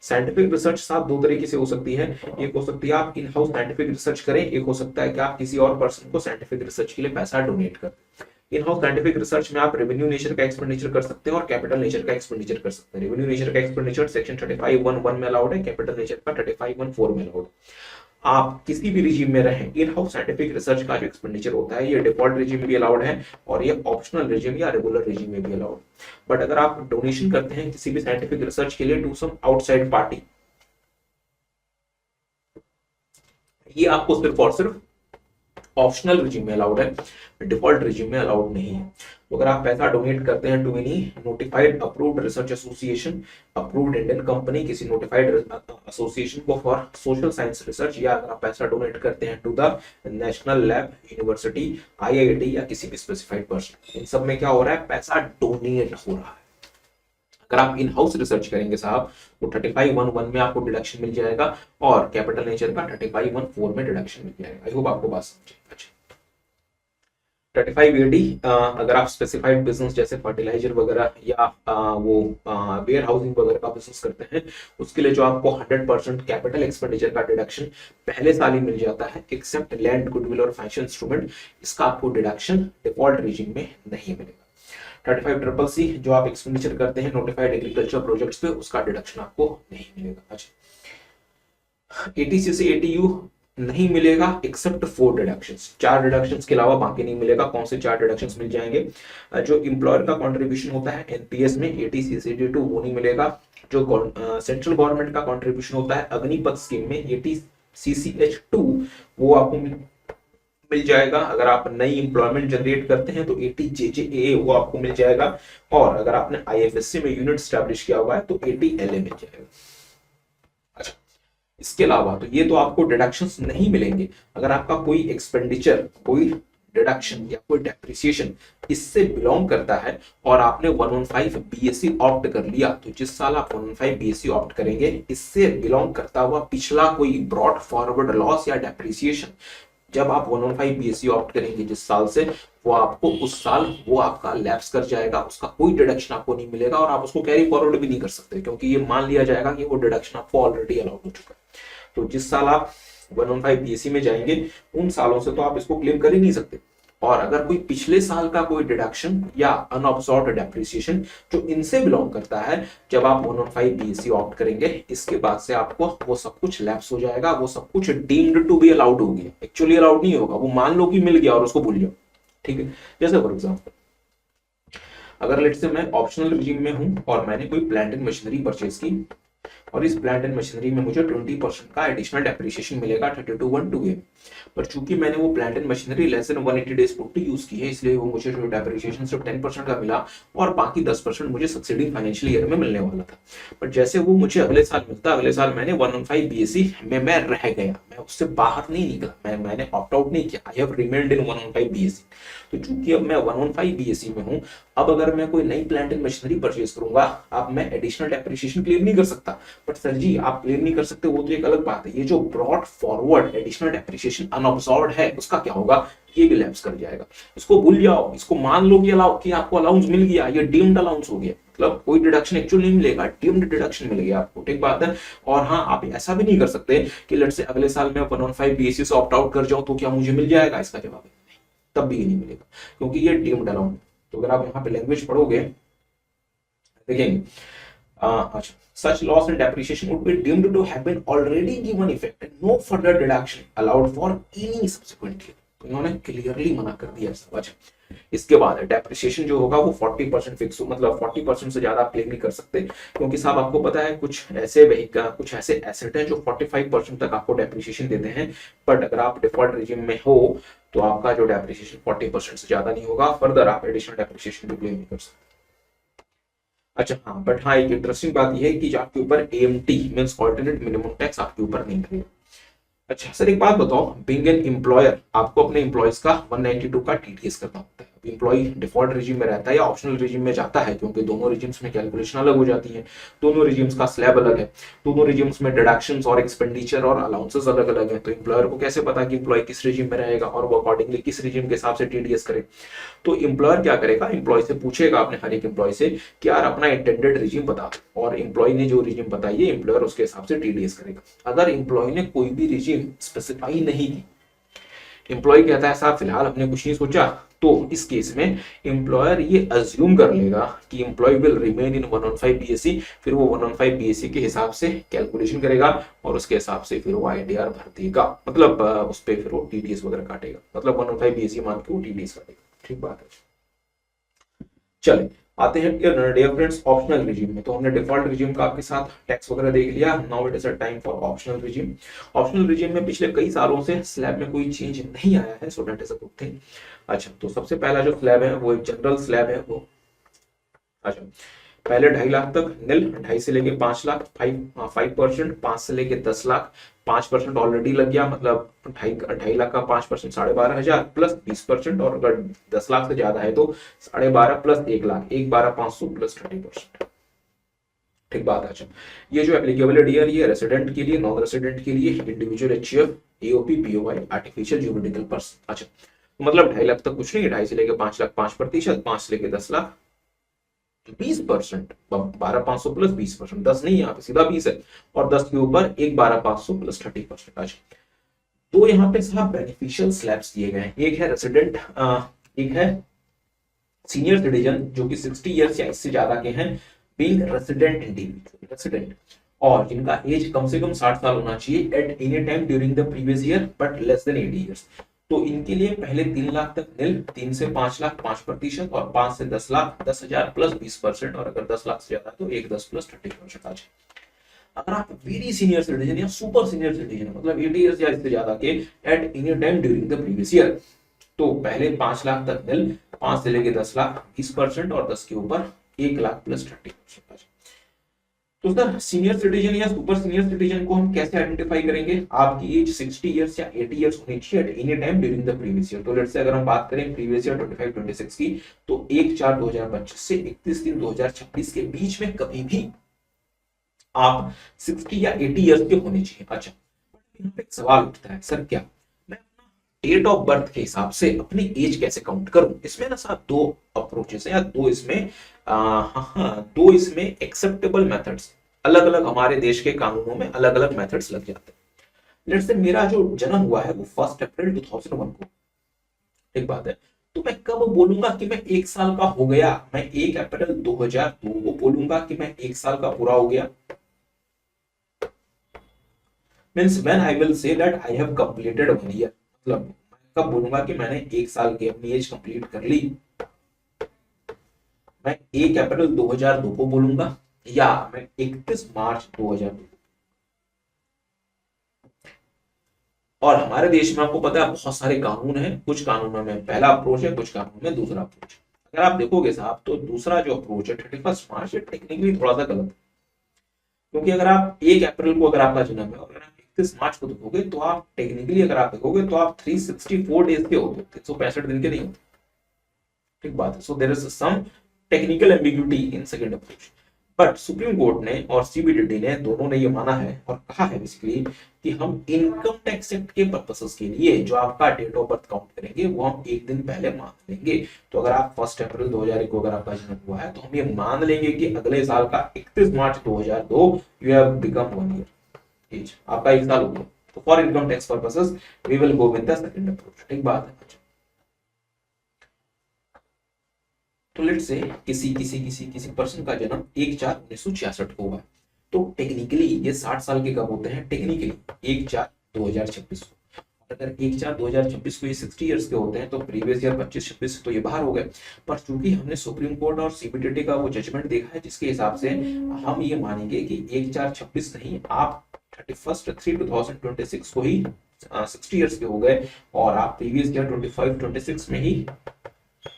साइंटिफिक रिसर्च साहब दो तरीके से हो सकती है। एक हो सकती है आप इन हाउस साइंटिफिक रिसर्च करें, एक हो सकता है कि आप किसी और पर्सन को साइंटिफिक रिसर्च के लिए पैसा डोनेट करें। इन हाउस साइंटिफिक रिसर्च में आप रेवेन्यू नेचर का एक्सपेंडिचर कर सकते हैं और कैपिटल नेचर का एक्सपेंडिचर कर सकते हैं। रेवेन्यू नेचर का एक्सपेंडिचर सेक्शन 35(1)(1) में अलाउड है, कैपिटल नेचर का 35(1)(4) में अलाउड है। आप किसी भी रिजीम में रहें, इन हाउस साइंटिफिक रिसर्च का जो एक्सपेंडिचर होता है ये डिफॉल्ट रिजीम में भी अलाउड है और ये ऑप्शनल रिजीम या रेगुलर रिजीम में भी अलाउड है। बट अगर आप डोनेशन करते हैं किसी भी साइंटिफिक रिसर्च के लिए टू सम आउटसाइड पार्टी, ये आपको सिर्फ और सिर्फ ऑप्शनल रिजीम में अलाउड है, डिफॉल्ट रिजीम में अलाउड नहीं है। तो अगर आप पैसा डोनेट करते हैं to any notified approved research association, approved Indian company, किसी नोटिफाइड एसोसिएशन को फॉर सोशल साइंस रिसर्च, या अगर आप पैसा डोनेट करते हैं to the national lab, university, IIT या किसी भी स्पेसिफाइड पर्सन, इन सब में क्या हो रहा है, पैसा डोनेट हो रहा है। अगर आप इन हाउस रिसर्च करेंगे साहब तो 35(1)(1) में आपको डिडक्शन मिल जाएगा और कैपिटल नेचर का 35(1)(4) में डिडक्शन मिल जाएगा। आई होप आपको बात समझे। अच्छा, 35AD अगर आप स्पेसिफाइड बिजनेस जैसे फर्टिलाइजर वगैरह या वो वेयर हाउसिंग वगैरह का बिजनेस करते हैं, उसके लिए जो आपको 100% कैपिटल एक्सपेंडिचर का डिडक्शन पहले साल ही मिल जाता है, एक्सेप्ट लैंड, गुडविल और फाइनेंशियल इंस्ट्रूमेंट, इसका आपको डिडक्शन डिफॉल्ट रिजीम में नहीं मिलेगा। 35CCC जो आप एक्सपेंडिचर करते हैं नोटिफाइड एग्रीकल्चर प्रोजेक्ट्स पे, उसका डिडक्शन आपको नहीं मिलेगा। अच्छा, 80CC ATU नहीं मिलेगा एक्सेप्ट 4 डिडक्शंस, 4 डिडक्शंस के अलावा बाकी नहीं मिलेगा। कौन से 4 डिडक्शंस मिल जाएंगे? जो एम्प्लॉयर का कंट्रीब्यूशन होता है एनपीएस में 80CC वो नहीं मिलेगा। जो सेंट्रल गवर्नमेंट का कंट्रीब्यूशन होता है अग्निपथ स्कीम में 80CCH2 वो आपको मिल जाएगा। अगर आप नई एम्प्लॉयमेंट जनरेट करते हैं तो 80JJAA वो आपको मिल जाएगा, और अगर आपने IFSC में यूनिट स्टैब्लिश किया हुआ है तो 80LA मिल जाएगा। अच्छा, इसके अलावा तो ये तो आपको डिडक्शंस नहीं मिलेंगे। अगर आपका कोई एक्सपेंडिचर, कोई डिडक्शन या कोई डेप्रिसिएशन इससे बिलोंग करता है और आपने 115 BSc ऑप्ट कर लिया, तो जिस साल आप 115 BSc ऑप्ट करेंगे इससे बिलोंग करता हुआ पिछला कोई ब्रॉड फॉरवर्ड लॉस या डेप्रिसिएशन, जब आप 115 BSc ऑप्ट करेंगे जिस साल से, वो आपको उस साल वो आपका लैप्स कर जाएगा, उसका कोई डिडक्शन आपको नहीं मिलेगा और आप उसको कैरी फॉरवर्ड भी नहीं कर सकते, क्योंकि ये मान लिया जाएगा कि वो डिडक्शन आपको ऑलरेडी अलाउड हो चुका है। तो जिस साल आप 115 BSc में जाएंगे उन सालों से तो आप इसको क्लेम कर ही नहीं सकते। और अगर कोई पिछले साल का कोई डिडक्शन या अनअब्सॉर्ब्ड डेप्रिसिएशन जो इनसे बिलोंग करता है, जब आप 115 BSc ऑप्ट करेंगे इसके बाद से आपको वो सब कुछ लैप्स हो जाएगा, वो सब कुछ डीम्ड टू बी अलाउड हो गया। एक्चुअली अलाउड नहीं होगा, वो मान लो कि मिल गया और उसको भूल जाओ। ठीक है, जैसे फॉर एग्जाम्पल अगर लेट्स से मैं ऑप्शनल रिजीम में हूं और मैंने कोई प्लांट एंड मशीनरी परचेज की और इस प्लांट एंड मशीनरी में मुझे 20% का एडिशनल डेप्रिसिएशन मिलेगा 32(1)(2)A, पर चूंकि मैंने वो plant and machinery less than 180 days put use की है, इसलिए वो मुझे जो डेप्रिसिएशन सिर्फ 10% का मिला और बाकी 10% मुझे सब्सिडी फाइनेंशियल ईयर में मिलने वाला था। पर जैसे वो मुझे अगले साल मिलता, अगले साल मैंने 115 BSc में मैं रह गया, मैं उससे बाहर नहीं निकला, मैंने ऑप्ट आउट नहीं किया, I have remained in 115 BSc। तो चूंकि अब मैं 115 BSc में हूं, अब अगर मैं कोई नई प्लांट एंड मशीनरी परचेज करूंगा, अब मैं एडिशनल डेप्रिसिएशन क्लेम नहीं कर सकता। बट सर जी आप क्लेम नहीं कर सकते वो तो एक अलग बात है, ये जो brought forward additional depreciation unabsorbed है उसका क्या होगा, ये भी लैप्स कर जाएगा। इसको भूल जाओ, इसको मान लो कि आपको अलाउंस मिल गया, ये डीम्ड अलाउंस हो गया, मतलब कोई डिडक्शन एक्चुअली नहीं मिलेगा, डीम्ड डिडक्शन मिल गया आपको। ठीक बात है। और हाँ, आप ऐसा भी नहीं कर सकते कि लेट्स से अगले साल मैं 115 BSc से ऑप्ट आउट कर जाऊं तो क्या मुझे मिल जाएगा, इसका जवाब है नहीं, तब भी नहीं मिलेगा, क्योंकि ये डीम्ड अलाउंस। तो अगर आप यहाँ पे लैंग्वेज पढ़ोगे देखेंगे, अच्छा, such loss and depreciation would be deemed to have been already given effect and no further deduction allowed for any subsequent year। तो इन्होंने क्लियरली मना कर दिया सब। अच्छा, इसके बाद डेप्रिसिएशन जो होगा वो 40% फिक्स हो, मतलब 40% से ज्यादा आप क्लेम नहीं कर सकते, क्योंकि साहब आपको पता है कुछ ऐसे व्हीकल, कुछ ऐसे एसेट हैं जो 45% तक आपको डेप्रिसिएशन देते हैं, बट अगर आप डिफॉल्ट रिजीम में हो तो आपका जो डेप्रिसिएशन 40% से ज्यादा नहीं होगा, फर्दर आप एडिशनल डेप्रिसिएशन भी क्लेम नहीं कर सकते। अच्छा हाँ, बट हाँ एक इंटरेस्टिंग बात यह है कि आपके ऊपर AMT means alternate minimum tax आपके ऊपर नहीं लगेगा। अच्छा सर एक बात बताओ, बीइंग एन एम्प्लॉयर आपको अपने एम्प्लॉयज का 192 का TDS करना होता है। इंप्लॉय डिफॉल्ट रिजीम में रहता है या ऑप्शनल रिजीम में जाता है, क्योंकि दोनों रिजीम्स में कैलकुलेशन अलग हो जाती है, दोनों रिजीम्स का स्लैब अलग है, दोनों रिजीम्स में डिडक्शंस और एक्सपेंडिचर और अलाउंसेस अलग अलग है। तो एम्प्लॉयर को कैसे पता कि एम्प्लॉय किस रिजीम में रहेगा और वो अकॉर्डिंगली किस रिजीम के हिसाब से टीडीएस करे। तो एम्प्लॉयर क्या करेगा, एम्प्लॉय से पूछेगा अपने हर एक एम्प्लॉय से कि यार अपना इंटेंडेड रिजीम बता दो, और एम्प्लॉय ने जो रिजीम बताई है एम्प्लॉयर उसके हिसाब से टीडीएस करेगा। अगर एम्प्लॉय ने कोई भी रिजीम स्पेसिफाई नहीं की, एम्प्लॉय कहता है साहब फिलहाल हमने कुछ नहीं सोचा, तो इस केस में एम्प्लॉयर ये अज्यूम कर लेगा कि employee will remain in 115 BSC, फिर वो 115 बीएससी के हिसाब से कैलकुलेशन करेगा और उसके हिसाब से फिर वो आईटीआर भर देगा, मतलब उस पर फिर वो टीडीएस वगैरह काटेगा, मतलब 115 बीएससी मान के वो टीडीएस काटेगा। ठीक बात है। चलिए आते हैं डियर फ्रेंड्स ऑप्शनल रिजीम में। तो हमने डिफॉल्ट रिजीम का आपके साथ टैक्स वगैरह देख लिया, now it is a time for optional regime. Optional regime में पिछले कई सालों से स्लैब में कोई चेंज नहीं आया है, so that is a good thing. अच्छा, तो सबसे पहला जो स्लैब है वो एक जनरल स्लैब है वो, अच्छा पहले 2.5 लाख तक निल, 2.5 से लेके 5 लाख 5%, 5 से लेके 10 लाख 5% ऑलरेडी लग गया, मतलब 2.5 लाख का 5% 12,500 प्लस 20%, और अगर 10 लाख से ज्यादा है तो 12.5 प्लस 1 लाख 1,12,500 प्लस 30%। ठीक बात है। अच्छा, ये जो एप्लीकेबल है डियर, ये रेसिडेंट के लिए, नॉन रेसिडेंट के लिए, individual HUF, AOP, BOI, artificial juridical person. अच्छा, मतलब 2.5 लाख तक कुछ नहीं, 2.5 से लेके 5 लाख 5%, 5 से लेके 10 लाख 20%, 12,500 प्लस 20%, 10 नहीं यहाँ पे सीधा 20 है, और 10 के ऊपर एक 12,500 प्लस 30%। अच्छा, तो यहाँ पे साहब बेनिफिशियल स्लैब्स दिए गए हैं, एक है रेसिडेंट, एक है सीनियर सिटीजन जो कि 60 इयर्स या इससे ज्यादा के हैं, बीइंग रेसिडेंट इंडिविजुअल रेसिडेंट, और जिनका एज कम से कम 60 साल होना चाहिए at any time during the previous year but less than 80 years. तो इनके लिए पहले 3 लाख तक निल, 3 से 5 लाख 5%, और 5 से 10 लाख 10,000 प्लस 20%, और अगर 10 लाख से ज्यादा तो 1 10 प्लस 30%। आज अगर आप वेरी सीनियर सिटीजन या सुपर सीनियर सिटीजन मतलब 80 इयर्स या इससे ज्यादा के at any time during the previous year, तो पहले 5 लाख तक निल, 5 से लेके 10 लाख 20%, और 10 के ऊपर 1 लाख प्लस 30%। तो सर सीनियर सिटीजन या सुपर सीनियर सिटीजन को हम कैसे आइडेंटिफाई करेंगे? आपकी एज 60 इयर्स या 80 इयर्स होनी चाहिए at any time during the previous year. तो लेट्स से अगर हम बात करें प्रीवियस ईयर 25-26 की, तो 1/4/2025 से 31/3/2026 के बीच में कभी भी आप 60 या 80 इयर्स के होने चाहिए। अच्छा, यहाँ पे एक सवाल उठता है, सर क्या मैं अपना डेट ऑफ बर्थ के हिसाब से अपनी एज कैसे काउंट करूं? इसमें ना साहब दो अप्रोचेस है या दो इसमें एक्सेप्टेबल मेथड्स, अलग अलग हमारे देश के कानूनों में अलग अलग मेथड्स लग जाते हैं। लेट्स से मेरा जो जन्म हुआ है वो 1 अप्रैल 2001 को, एक बात है, तो मैं कब बोलूंगा कि मैं 1 साल का हो गया? मैं 1 अप्रैल 2002 को बोलूंगा कि मैं 1 साल का पूरा हो गया, means when I will say that I have completed 1 year, मतलब मैं कब बोलूंगा कि मैंने 1 साल की अपनी एज कंप्लीट कर ली? मैं 1 अप्रैल 2002 को बोलूंगा, या मैं 31 मार्च 2002। और हमारे देश में आपको पता है बहुत सारे कानून हैं, कुछ कानूनों में पहला अप्रोच है, कुछ कानून में दूसरा अप्रोच। अगर आप देखोगे साहब तो दूसरा जो अप्रोच है 31 मार्च, ये टेक्निकली थोड़ा सा गलत है, क्योंकि अगर आप 1 अप्रैल को अगर आपका जन्म है और अगर आप 31 मार्च को देखोगे तो आप टेक्निकली अगर आप देखोगे तो आप 364 डेज के होते, 365 दिन के नहीं होते। ठीक बात है। So there is some technical ambiguity in second approach, but Supreme Court ने और सीबीडीटी ने दोनों ने ये माना है और कहा है बेसिकली कि हम इनकम टैक्स एक्ट के पर्पसेस के लिए जो आपका डेट ऑफ बर्थ काउंट करेंगे वो हम एक दिन पहले मान लेंगे। तो अगर आप 1 अप्रैल 2001 को अगर आपका जन्म हुआ है तो हम ये मान लेंगे कि अगले साल का 31 March 2002 you have become 1 year age, आपका 1 साल हो गया। तो for income tax purposes we will go with the second approach. ठीक बात है। तो लेट से किसी पर्सन का जन्म 1/4/1966 को हुआ, तो टेक्निकली ये 60 साल के कब होते हैं? टेक्निकली 1/4/2026 को। अगर 1/4/2026 को ये 60 इयर्स के होते हैं तो प्रीवियस ईयर 25-26 तो ये बाहर हो गए। पर चूंकि हमने सुप्रीम कोर्ट और सीबीडीटी का वो जजमेंट देखा है जिसके हिसाब से हम ये मानेंगे कि 1/4/26 नहीं, आप 31/3/2026 को ही 60 इयर्स के हो गए, और आप प्रीवियस ईयर 25-26 में ही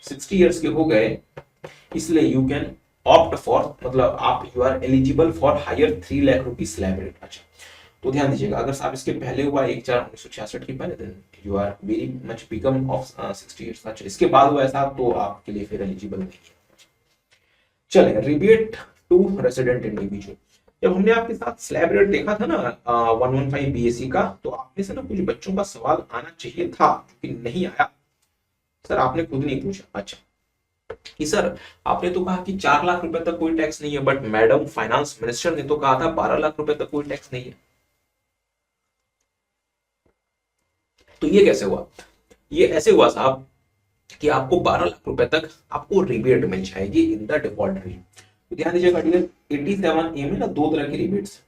60 इयर्स के हो गए, इसलिए यू कैन ऑप्ट फॉर, मतलब आप you are eligible for higher 3 lakh rupees slab rate. अच्छा, तो ध्यान दीजिएगा अगर साहब इसके पहले हुआ 1/4/1966 के पहले, then you are very much become of 60 years. अच्छा, इसके बाद हुआ ऐसा तो आपके लिए फिर एलिजिबल नहीं है। चले, रिबेट टू रेसिडेंट इंडिविजुअल। जब हमने आपके साथ स्लैब रेट देखा था ना 115 बीएससी का, तो आप में से ना कुछ बच्चों का सवाल आना चाहिए था कि नहीं आया। सर आपने खुद नहीं पूछा। अच्छा कि सर आपने तो कहा कि 4 लाख रुपए तक कोई टैक्स नहीं है, बट मैडम फाइनेंस मिनिस्टर ने तो कहा था 12 लाख रुपए तक कोई टैक्स नहीं है। तो ये कैसे हुआ? ये ऐसे हुआ साहब कि आपको 12 लाख रुपए तक आपको रिबेट मिल जाएगी इन द डिफॉल्ट रेट। तो ध्यान दीजिएगा, 87A में ना दो तरह की रिबेट्स।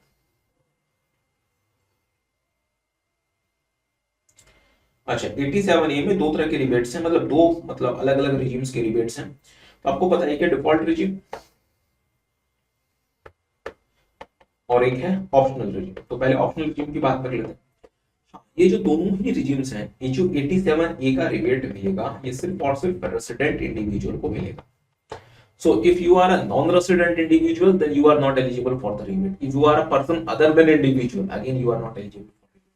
अच्छा, 87A में दो तरह के रिबेट्स हैं, मतलब दो मतलब अलग अलग रिजीम्स के रिबेट्स हैं। तो आपको पता है कि डिफॉल्ट रिजीम और एक है ऑप्शनल रिजीम। तो पहले ऑप्शनल रिजीम की बात कर लेते हैं। हाँ, ये जो दोनों ही रिजीम्स हैं, ये जो 87A का रिबेट मिलेगा ये सिर्फ और सिर्फ रेसिडेंट इंडिविजुअल को मिलेगा। So if you are a non-resident individual, then you are not eligible for the rebate. If you are a person other than individual, again you are not eligible for rebate.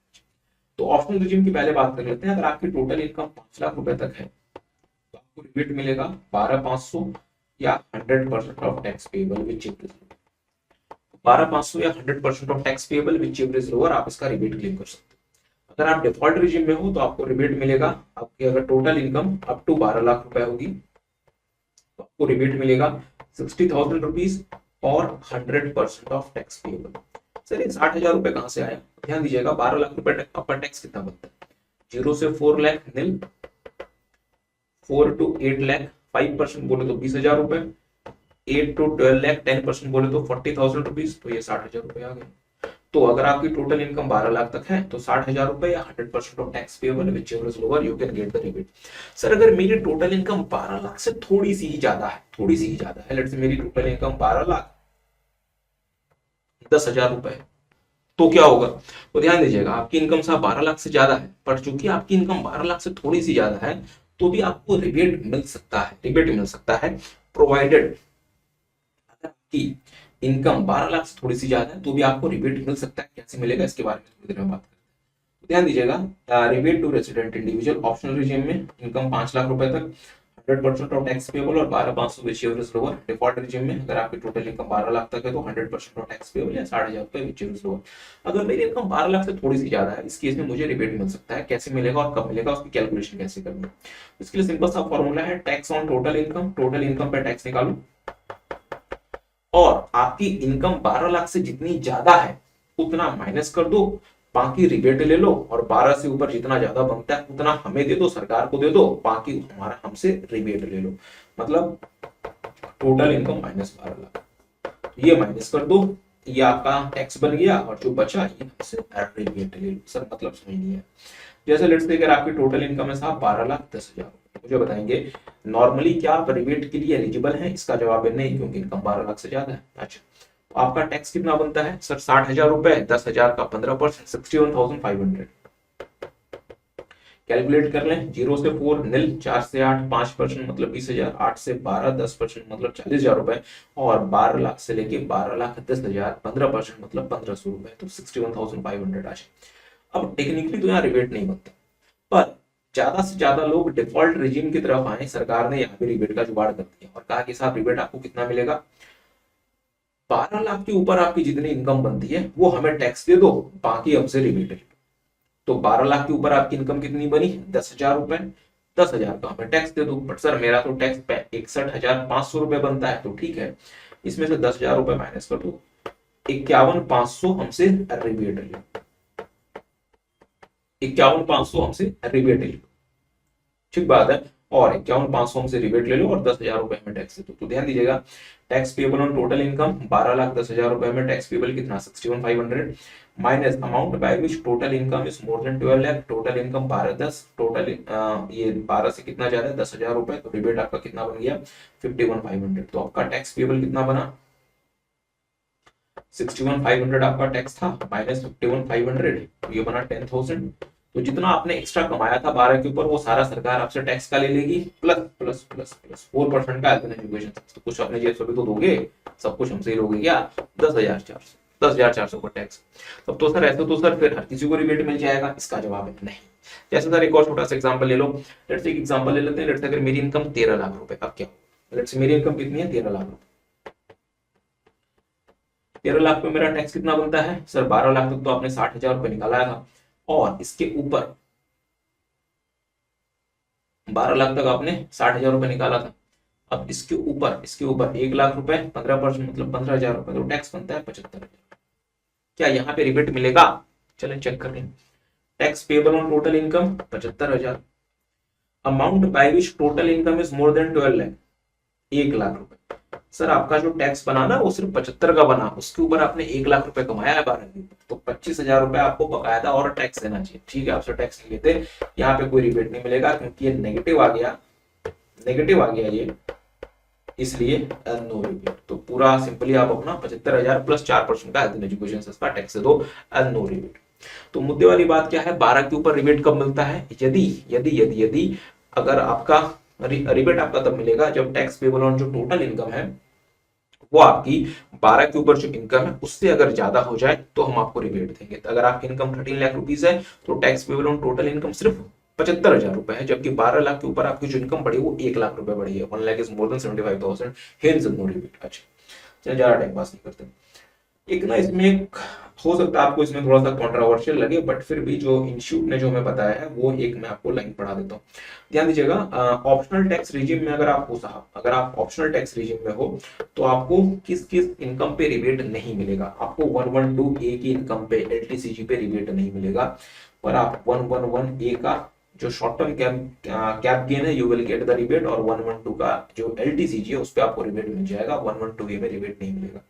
तो optional regime की पहले बात कर लेते हैं। अगर आपकी total income 5 lakh रुपए तक है तो आपको रिबेट मिलेगा 12,500 या 100% of tax payable which is 12,500 या 100% of tax payable which is lower, आप इसका रिबेट क्लेम कर सकते हैं। अगर आप डिफॉल्ट रिजीम में हो तो आपको रिबेट मिलेगा, आपकी अगर total income up to 12 lakh रुपए होगी तो आपको रिबेट मिलेगा 60,000 रुपीज और 100% ऑफ टैक्स पेएबल। सर ये 60,000 रुपए कहां से आया? ध्यान दीजिएगा, 12 लाख रुपए अपर टैक्स कितना बनता है? 0 से 4 लाख नील, 4 to 8 लाख 5% बोले तो 20,000 रुपए, 8 to 12 लाख 10% बोले तो 40,000 रुपीज। तो ये 60,000 रुपए आ गए। तो अगर आपकी टोटल इनकम 12 लाख तक है तो 60,000 रुपए या 100% of tax payable which ever is lower you can get the rebate. Sir अगर मेरी टोटल इनकम 12 लाख से थोड़ी सी ही ज्यादा है, थोड़ी सी ही ज्यादा है, लेट्स से मेरी टोटल इनकम 12 लाख 10,000 रुपए, तो क्या होगा? तो ध्यान दीजिएगा, आपकी इनकम साहब 12 लाख से ज्यादा है, पर चूंकि आपकी इनकम 12 लाख से थोड़ी सी ज्यादा है तो भी आपको रिबेट मिल सकता है। रिबेट मिल सकता है प्रोवाइडेड अगर आपकी इनकम 12 लाख से थोड़ी सी ज्यादा है तो भी आपको रिबेट मिल सकता है। कैसे मिलेगा इसके बारे में थोड़ी देर में बात करते हैं। तो ध्यान दीजिएगा, rebate to resident individual optional regime में इनकम 5 लाख रुपए तक 100% ऑफ टैक्स पेएबल और 12,500 which is lower. Default regime में अगर आपकी टोटल इनकम 12 लाख तक है तो 100% ऑफ टैक्स पेएबल या 60,000 रुपए विच इज लोअर। अगर मेरी इनकम 12 लाख से थोड़ी सी ज्यादा है, इस केस में मुझे रिबेट मिल सकता है। कैसे मिलेगा और कब मिलेगा, उसकी कैलकुलेशन कैसे करनी है? इसके लिए सिंपल सा फॉर्मूला है, tax on total income. Total income पे टैक्स निकालो और आपकी इनकम 12 लाख से जितनी ज्यादा है उतना माइनस कर दो, बाकी रिबेट ले लो और 12 से ऊपर जितना ज्यादा बनता है उतना हमें दे दो, सरकार को दे दो, बाकी हमारा हमसे रिबेट ले लो। मतलब टोटल इनकम माइनस 12 लाख, ये माइनस कर दो, ये आपका टैक्स बन गया और जो बचा ये हमसे रिबेट ले लो। सर मतलब समझ नहीं है। जैसे लेट्स से अगर आपकी टोटल इनकम है साहब 12,10,000, मुझे बताएंगे नॉर्मली क्या आप रिबेट के लिए एलिजिबल हैं? इसका जवाब है नहीं, क्योंकि इनकम 12 लाख से ज्यादा है। अच्छा, तो आपका टैक्स कितना बनता है? सर 60,000 रुपए, 10,000 का 15%, 61,500। कैलकुलेट कर लें, 0 से 4 नील, 4 से 8 5% मतलब 20,000, 8 से 12 10% मतलब 40,000 रुपए और 12 लाख से लेके 12,10,000 15% मतलब 1,500 रुपए, तो 61,500 आ जाए। अब टेक्निकली तो यहाँ रिबेट नहीं बनता, पर ज्यादा से ज्यादा लोग डिफॉल्ट रिजीम की तरफ आए। सरकार ने यहाँ पे रिबेट का जुगाड़ कर दिया और कहा कि साहब रिबेट आपको कितना मिलेगा? 12 लाख के ऊपर आपकी जितनी इनकम बनती है वो हमें टैक्स दे दो, बाकी हमसे रिबेट ले लो। तो 12 लाख के ऊपर आपकी इनकम कितनी बनी? 10,000 रुपए, 10,000 का हमें टैक्स दे दो। बट सर मेरा तो टैक्स 61,500 रुपए बनता है, तो ठीक है, इसमें से 10,000 रुपए माइनस कर दो, 51,500 हमसे रिबेट ले लो, 51,500 हमसे रिबेट ले लो, ठीक बात है। और 51,500 हमसे रिबेट ले लो और 10,000 रुपए में टैक्स दे दो। तो ध्यान दीजिएगा, tax payable on total income 12,10,000 रुपए में टैक्स पेबल कितना? 61,500 minus amount by which total income is more then 12 lakh. Total income 12,10, total ये 12 से कितना जा रहा है? 10,000 रुपए, तो रिबेट आपका कितना बन गया? 51,500। तो आपका टैक्स पेबल कितना बना? 61,500 आपका टैक्स था माइनस 51,500, तो ये बना 10,000। तो जितना आपने एक्स्ट्रा कमाया था 12 के ऊपर वो सारा सरकार आपसे टैक्स का ले लेगी, प्लस प्लस प्लस प्लस 4% का एजुकेशन। तो कुछ अपने जेब से भी तो दोगे, सब कुछ हमसे ही लोगे क्या? 10,400 का टैक्स। तब तो सर ऐसे तो सर फिर हर किसी को रिबेट मिल जाएगा, इसका जवाब है नहीं। जैसे सर एक और छोटा सा एग्जांपल ले लो, लेट्स से एक एग्जांपल ले लेते हैं, लेट्स से अगर मेरी इनकम 13 लाख रुपए, अब क्या, लेट्स से मेरी इनकम कितनी है 13 लाख रुपए, 13 लाख पे मेरा टैक्स कितना बनता है सर, 12 लाख तक तो आपने 60,000 रुपए निकाला था, और इसके ऊपर 12 लाख तक आपने 60,000 रुपए निकाला था, अब इसके ऊपर 1 लाख रुपए 15% मतलब 15,000 रुपए, तो टैक्स बनता है 75,000। क्या यहाँ पे रिबेट मिलेगा? चलें चेक कर लें। Tax payable on total income 75,000, amount by which total income is more then 12 lakh, 1 lakh रुपए। सर आपका जो टैक्स बना ना वो सिर्फ 75 का बना, उसके ऊपर आपने 1 लाख रुपए कमाया है 12 के ऊपर, तो 25,000 रुपए आपको बकायदा और टैक्स देना चाहिए। ठीक है, आपसे टैक्स नहीं लेते, यहाँ पे कोई रिबेट नहीं मिलेगा क्योंकि ये नेगेटिव आ गया, ये, इसलिए नो रिबेट। तो पूरा सिंपली आप अपना 75,000 प्लस 4% का हेल्थ एजुकेशन का टैक्स दे दो, नो रिबेट। तो मुद्दे वाली बात क्या है, 12 के ऊपर रिबेट कब मिलता है, यदि यदि यदि यदि अगर आपका रिबेट आपका तब मिलेगा जब टैक्स पेबल ऑन जो टोटल इनकम है वो आपकी 12 के ऊपर जो इनकम है उससे अगर ज्यादा हो जाए तो हम आपको रिबेट देंगे। तो अगर आपकी इनकम 13 लाख रुपीज है तो tax payable on total income सिर्फ 75,000 रुपए है, जबकि 12 लाख के ऊपर आपकी जो इनकम बढ़ी वो 1 लाख रुपए बढ़ी है, 1 lakh is more than 75,000, hence no rebate. अच्छा चलिए ज्यादा टाइम पास नहीं करते। एक ना इसमें हो सकता है आपको इसमें थोड़ा सा कंट्रोवर्शियल लगे, बट फिर भी जो इंस्टीट्यूट ने जो हमें बताया है वो एक मैं आपको लाइन पढ़ा देता हूँ, ध्यान दीजिएगा। ऑप्शनल टैक्स रिजीम में अगर आप हो साहब, अगर आप ऑप्शनल टैक्स रिजीम में हो तो आपको किस किस इनकम पे रिबेट नहीं मिलेगा, आपको 112 ए की इनकम पे एलटीसीजी पे रिबेट नहीं मिलेगा, पर आप 111 ए का जो शॉर्ट टर्म कैप गेन है you will get the rebate, और 112 का जो एलटीसीजी है उस पर आपको रिबेट मिल जाएगा, 112 ए में रिबेट नहीं मिलेगा।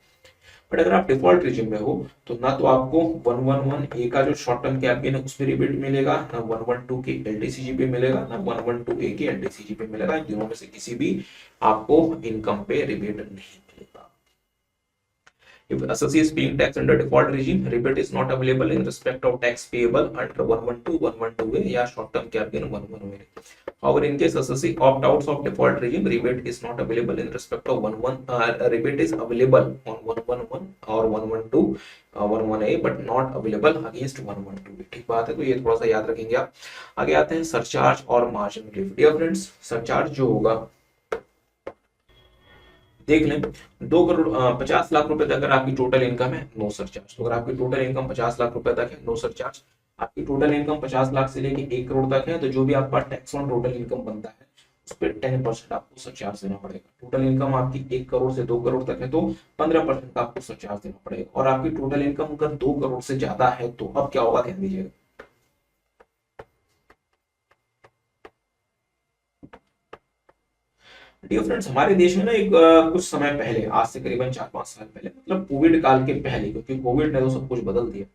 बट अगर आप डिफॉल्ट रिजिम में हो तो ना तो आपको 111 ए का जो शॉर्ट टर्म कैप गेन है उसमें रिबेट मिलेगा, ना 112 के एलटीसीजी पे मिलेगा, ना 112 ए के एलटीसीजी पे मिलेगा, इन दोनों में से किसी भी आपको इनकम पे रिबेट नहीं मिलेगा। If assessee is paying tax under default regime, rebate is not available in respect of tax payable under 112, 112A या short term cap gain 111A. However, in case assessee opt out of default regime, rebate is not available in respect of 11. Rebate is available on 111 or 112, 11A, but not available against 112. ठीक बात है, तो ये थोड़ा सा याद रखेंगे आप। आगे आते हैं सरचार्ज और margin relief. Dear friends, surcharge जो होगा देख लें, 2 करोड़ 50 लाख रुपए तक अगर आपकी टोटल इनकम है नो सरचार्ज। तो अगर आपकी टोटल इनकम 50 लाख रुपए तक है नो सरचार्ज। आपकी टोटल इनकम 50 लाख से लेके 1 करोड़ तक है तो जो भी आपका टैक्स ऑन टोटल इनकम बनता है उस पर 10% आपको सरचार्ज देना पड़ेगा। टोटल इनकम आपकी 1 करोड़ से 2 करोड़ तक है तो 15% का आपको सरचार्ज देना पड़ेगा। और आपकी टोटल इनकम अगर 2 करोड़ से ज्यादा है तो अब क्या होगा, ध्यान दीजिएगा। डियर फ्रेंड्स, हमारे देश में ना एक कुछ समय पहले, आज से करीबन 4-5 साल पहले, मतलब कोविड काल के पहले, क्योंकि कोविड ने तो सब कुछ बदल दिया,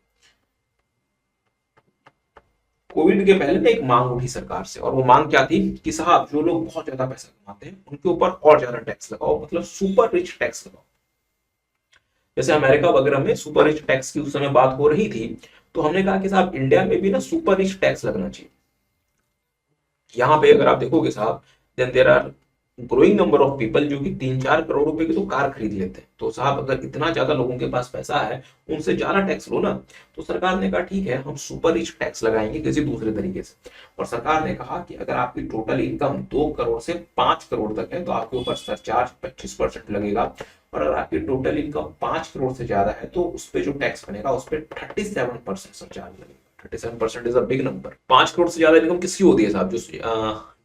कोविड के पहले ना एक मांग उठी सरकार से, और वो मांग क्या थी कि साहब जो लोग बहुत ज्यादा पैसा कमाते हैं उनके ऊपर और ज्यादा टैक्स लगाओ, मतलब सुपर रिच टैक्स लगाओ। जैसे अमेरिका वगैरह में सुपर रिच टैक्स की उस समय बात हो रही थी, तो हमने कहा कि साहब इंडिया में भी ना सुपर रिच टैक्स लगना चाहिए। यहाँ पे अगर आप देखोगे साहब, then there are growing number of people जो कि 3-4 करोड़ रुपए की तो कार खरीद लेते हैं। तो साहब अगर इतना ज्यादा लोगों के पास पैसा है, उनसे ज्यादा टैक्स लो ना। तो सरकार ने कहा ठीक है, हम सुपर रिच टैक्स लगाएंगे किसी दूसरे तरीके से। और सरकार ने कहा कि अगर आपकी टोटल इनकम 2 करोड़ से 5 करोड़ तक है तो आपके ऊपर सरचार्ज 25% लगेगा, और अगर आपकी टोटल इनकम 5 करोड़ से ज्यादा है तो उस पर जो टैक्स बनेगा उस पर 37% सरचार्ज लगेगा। 37% is a big number. 5 crore से ज्यादा इनकम किसकी होती है साहब,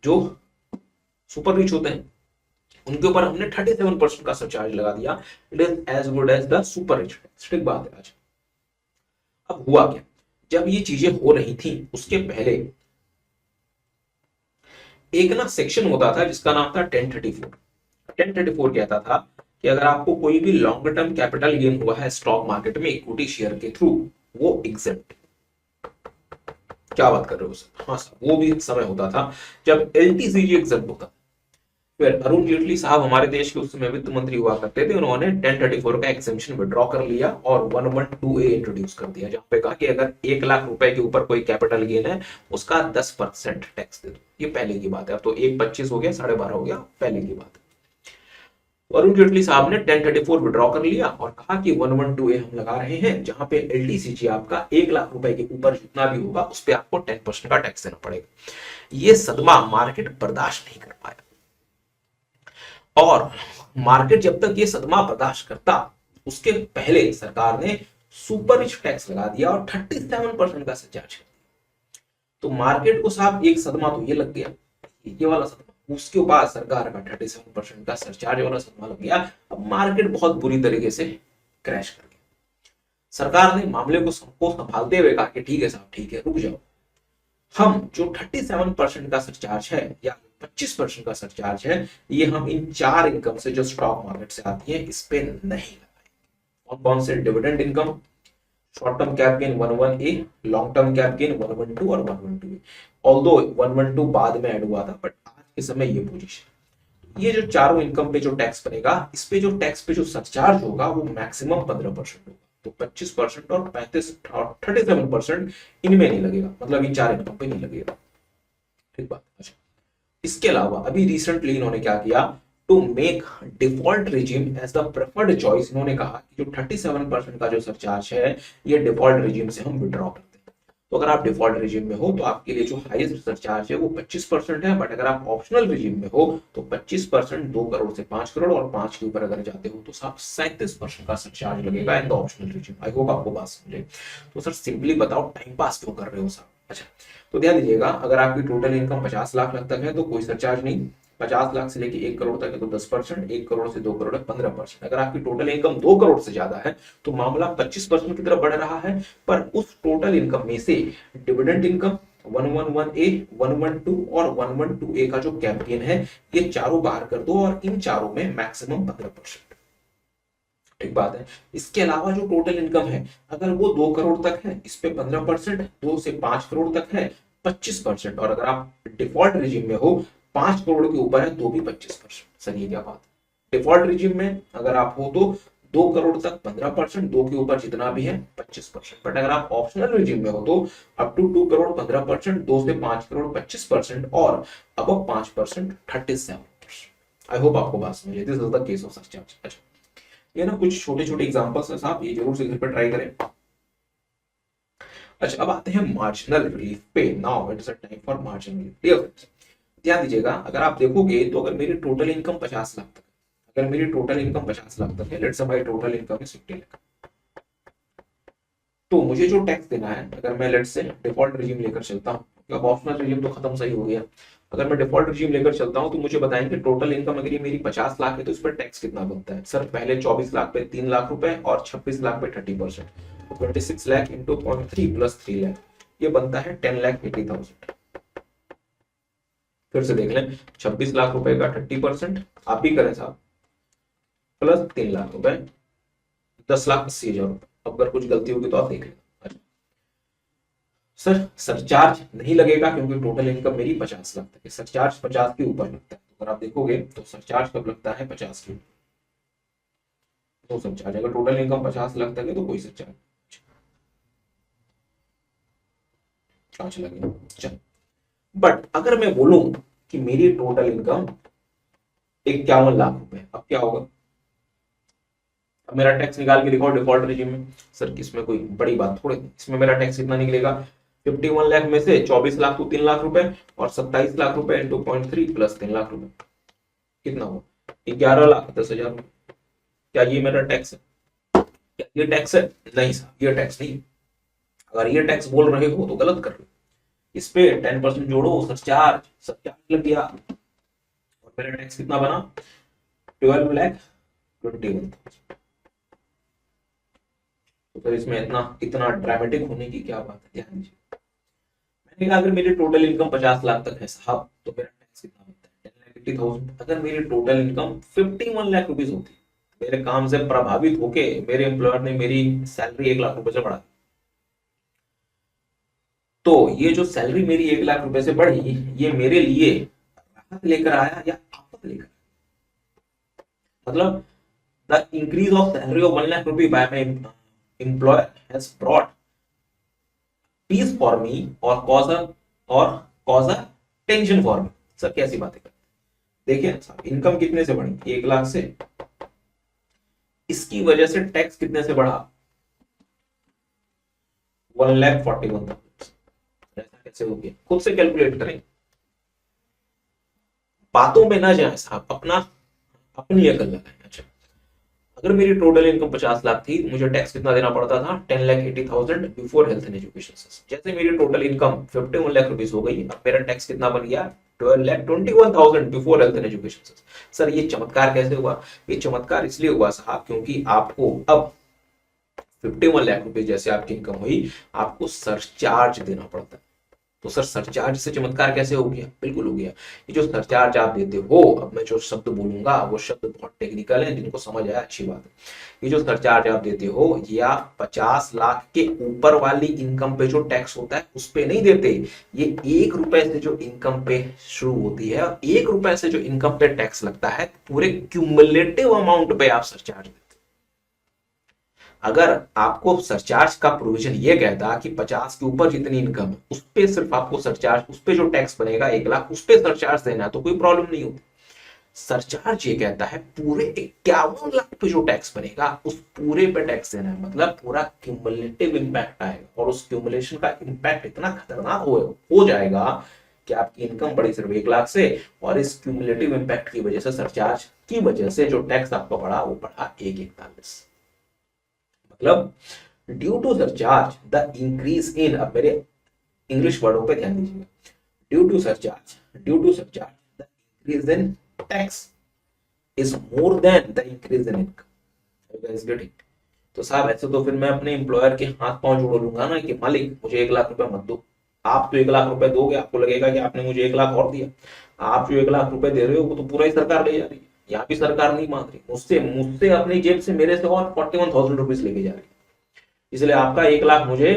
जो सुपर रिच होते हैं उनके ऊपर हमने 37% का सरचार्ज लगा दिया। It is as good as the super rich tax. ठीक बात है। आज अब हुआ क्या, जब ये चीजें हो रही थी उसके पहले एक ना सेक्शन होता था जिसका नाम था 1034। 1034 कहता था कि अगर आपको कोई भी लॉन्ग टर्म कैपिटल गेन हुआ है स्टॉक मार्केट में इक्विटी शेयर के थ्रू, वो एग्जेम्प्ट। क्या बात कर रहे हो सर? हाँ सर, वो भी एक समय होता था जब एलटीसीजी एग्जेम्प्ट होता। फिर अरुण जेटली साहब हमारे देश के उस समय वित्त मंत्री हुआ करते थे, उन्होंने 1034 का एक्सेम्पशन विड्रॉ कर लिया और 112A इंट्रोड्यूस कर दिया, जहां पे कहा कि अगर 1 लाख रुपए के ऊपर कोई कैपिटल गेन है उसका 10% टैक्स दे दो। ये पहले की बात है। अब तो 1.25 हो गया, 12.5 हो गया, पहले की बात है। अरुण जेटली साहब ने 1034 विड्रॉ कर लिया और कहा कि 112A हम लगा रहे हैं, जहां पे एलटीसीजी आपका 1 लाख रुपए के ऊपर जितना भी होगा उस पर आपको 10% का टैक्स देना पड़ेगा। ये सदमा मार्केट बर्दाश्त नहीं कर पाया, और मार्केट जब तक ये सदमा बर्दाश्त करता, उसके पहले सरकार ने सुपर रिच टैक्स लगा दिया और 37% का सरचार्ज। तो मार्केट को साहब एक सदमा तो ये लग गया, ये वाला सदमा, उसके बाद सरकार का 37% का सरचार्ज वाला सदमा लग गया। अब मार्केट बहुत बुरी तरीके से क्रैश कर गया। सरकार ने मामले को संभालते हुए कहा कि ठीक है साहब, ठीक है, रुक जाओ, हम जो 37% का सरचार्ज है या 25% का सरचार्ज है, ये हम इन 4 इनकम से जो स्टॉक मार्केट से आती है इस पे नहीं लगाएंगे। और कौन से? Dividend income, short term cap gain 11A, long term cap gain 112 और 112A। ऑल्दो 112 बाद में ऐड हुआ था, बट आज के समय ये पोजीशन, ये जो चारों इनकम पे जो टैक्स बनेगा, इस पे जो टैक्स पे जो सरचार्ज होगा वो मैक्सिमम 15% होगा। तो 25% और 35 और 37% इनमें नहीं लगेगा, मतलब इन 4 इनकम पे नहीं लगेगा। ठीक बात। अच्छा, इसके अलावा अभी रिसेंटली इन्होंने क्या किया, to make default regime as the preferred choice, इन्होंने कहा कि जो 37% का जो सरचार्ज है ये डिफॉल्ट रिजीम से हम विड्रॉ करते हैं। तो अगर आप डिफॉल्ट रिजीम में हो तो आपके लिए जो हाईएस्ट सरचार्ज है वो 25% है, बट अगर आप ऑप्शनल रिजीम में हो तो 25% 2 करोड़ से 5 करोड़, और 5 के ऊपर अगर जाते हो तो साहब 37% का सरचार्ज लगेगा in the optional regime. I hope आपको बात समझे। तो सर सिंपली बताओ, टाइम पास क्यों कर रहे हो साहब? अच्छा, तो ध्यान दीजिएगा, अगर आपकी टोटल इनकम 50 लाख तक है तो कोई सरचार्ज नहीं, 50 लाख से लेके 1 करोड़ तक है तो 10%, 1 करोड़ से 2 करोड़ है 15%। अगर आपकी टोटल इनकम 2 करोड़ से ज्यादा है तो मामला 25% की तरफ बढ़ रहा है, पर उस टोटल इनकम में से डिविडेंड इनकम 111A, 112 और 112A का जो कैपिटल है, ये चारों बाहर कर दो और इन चारों में मैक्सिमम 15%। ठीक बात है। इसके अलावा जो टोटल इनकम है, अगर वो 2 करोड़ तक है इस पे 15%, 2 से 5 करोड़ तक है 25%, और अगर आप डिफॉल्ट रिजीम में हो 5 करोड़ के ऊपर है तो भी 25%। सर ये क्या बात है? डिफॉल्ट रिजीम में अगर आप हो तो 2 करोड़ तक 15%, 2 के ऊपर जितना भी है 25%, बट अगर आप ऑप्शनल रिजीम में हो तो अप टू 2 करोड़ 15%, 2 से 5 करोड़ 25%, और अब 5% 37%। आई होप आपको बात समझ। This is the case of surcharge. अच्छा, ये ना कुछ छोटे छोटे एग्जांपल्स है साहब, ये जरूर से घर पर ट्राई करें। अच्छा, अब आते हैं मार्जिनल रिलीफ पे। Now it is a time for marginal relief. Dear friends, ध्यान दीजिएगा, अगर आप देखोगे तो अगर मेरी टोटल इनकम 50 लाख तक, अगर मेरी टोटल इनकम 50 लाख तक है, let's say my total income is 50 lakh, तो मुझे जो टैक्स देना है, अगर मैं लेट्स से डिफॉल्ट रिजीम लेकर चलता हूँ, अब ऑप्शनल रिजीम तो खत्म सही हो गया, अगर मैं डिफॉल्ट रिजीम लेकर चलता हूं तो मुझे बताएंगे टोटल इनकम अगर ये मेरी 50 लाख है तो इस पर टैक्स कितना बनता है। सर पहले 24 लाख पे 3 लाख रुपए और 26 लाख पे 30%, 26 लाख इंटू 0.3 प्लस 3 लाख, ये बनता है 10,80,000। फिर से देख लें, 26 लाख रुपए का 30% आप भी करें साहब, प्लस 3 लाख रुपए, 10,80,000 रुपए। अब अगर कुछ गलती होगी तो आप देख लें। सर सरचार्ज नहीं लगेगा क्योंकि टोटल इनकम मेरी 50 लाख तक है, सरचार्ज 50 के ऊपर लगता है। तो अगर आप देखोगे तो सरचार्ज कब लगता है? 50 के ऊपर। तो सरचार्ज अगर टोटल इनकम 50 लाख तक है तो कोई सरचार्ज चार्ज लगेगा। चल, बट अगर मैं बोलूं कि मेरी टोटल इनकम 51 लाख रुपए, अब क्या होगा? अब मेरा टैक्स निकाल के दिखाओ डिफॉल्ट रिजीम में। सर इसमें कोई बड़ी बात थोड़ी, इसमें मेरा टैक्स कितना निकलेगा? 51 लाख में से 24 लाख तो 3 लाख रुपए, और 27 लाख रुपए इंटू 0.3 प्लस 3 लाख रुपए, कितना हुआ? 11,10,000 रुपए। क्या ये मेरा टैक्स है? क्या ये टैक्स है? नहीं सर, ये टैक्स नहीं। अगर ये टैक्स बोल रहे हो तो गलत कर रहे हो। इस पे 10% जोड़ो, सरचार्ज, सरचार्ज लग गया, और मेरा टैक्स कितना बना? 12,21,000। तो फिर इसमें इतना इतना ड्रामेटिक होने की क्या बात है? ध्यान दीजिए, मैंने कहा अगर मेरी टोटल इनकम 50 लाख तक है साहब तो मेरा टैक्स कितना बनता है? 10,80,000। अगर मेरी टोटल इनकम 51 लाख रुपीज होती, मेरे काम से प्रभावित होके मेरे एम्प्लॉयर ने मेरी सैलरी 1 लाख रुपए से बढ़ा, तो ये जो सैलरी मेरी 1 लाख रुपए से बढ़ी, ये मेरे लिए राहत लेकर आया या आफत लेकर? मतलब the increase of salary of 1 lakh रुपए by my employer has brought peace for me और cause a tension for me. Sir कैसी बातें करते? देखिए इनकम कितने से बढ़ी? 1 लाख से इसकी वजह से टैक्स कितने से बढ़ा? 1,41,000। ऐसा कैसे हो गया? खुद से कैलकुलेट करें, बातों में ना जाए साहब, अपना अपनी अकल लगाएं। अच्छा, अगर मेरी टोटल इनकम 50 लाख थी, मुझे टैक्स कितना देना पड़ता था? 10,80,000 before health and education cess. जैसे मेरी टोटल इनकम 51 लाख रुपीज हो गई, अब मेरा टैक्स कितना बन गया? 12,21,000 before health and education cess. Sir ये चमत्कार कैसे हुआ? ये चमत्कार इसलिए हुआ साहब क्योंकि आपको अब 51 लाख रुपए जैसे आपकी इनकम हुई, आपको सरचार्ज देना पड़ता है। तो सर सरचार्ज से चमत्कार कैसे हो गया? बिल्कुल हो गया। ये जो सरचार्ज आप देते हो, अब मैं जो शब्द बोलूंगा वो शब्द बहुत टेक्निकल है, जिनको समझ आया अच्छी बात है। ये जो सरचार्ज आप देते हो, या 50 लाख के ऊपर वाली इनकम पे जो टैक्स होता है उस पे नहीं देते। ये 1 रुपए से जो इनकम पे शुरू होती है, और 1 रुपए से जो इनकम पे टैक्स लगता है, पूरे क्यूमुलेटिव अमाउंट पे आप सरचार्ज देते। अगर आपको सरचार्ज का प्रोविजन ये कहता कि 50 के ऊपर जितनी इनकम है उस पे सिर्फ आपको सरचार्ज, उस पे जो टैक्स बनेगा 1 लाख, उस पे सरचार्ज देना है, तो कोई प्रॉब्लम नहीं होती। सरचार्ज ये कहता है पूरे 51 लाख पे जो टैक्स बनेगा उस पूरे पे टैक्स देना है, मतलब पूरा क्यूमुलेटिव इंपैक्ट आएगा। और उस क्यूमुलेशन का इंपैक्ट इतना खतरनाक हो जाएगा कि आपकी इनकम बढ़ी सिर्फ 1 लाख से, और इस क्यूमुलेटिव इंपैक्ट की वजह से, सरचार्ज की वजह से जो टैक्स आपका बढ़ा वो बढ़ा 1,41। मतलब due to surcharge the increase in, अब मेरे इंग्लिश वर्डों पे ध्यान दीजिएगा, due to surcharge the increase in tax is more than the increase in income. तो साहब ऐसे तो फिर मैं अपने एम्प्लॉयर के हाथ पांव जोड़ लूंगा ना कि मालिक मुझे 1 लाख रुपए मत दो। आप तो 1 लाख रुपए दोगे, आपको लगेगा कि आपने मुझे 1 लाख और दिया। आप जो 1 लाख रुपए दे रहे हो वो तो पूरा ही सरकार ले जा रही है, यहाँ भी सरकार नहीं मांग रही मुझसे, मुझसे अपनी जेब से, मेरे से और 41,000 रुपीज लेके जा रही है। इसलिए आपका 1 लाख मुझे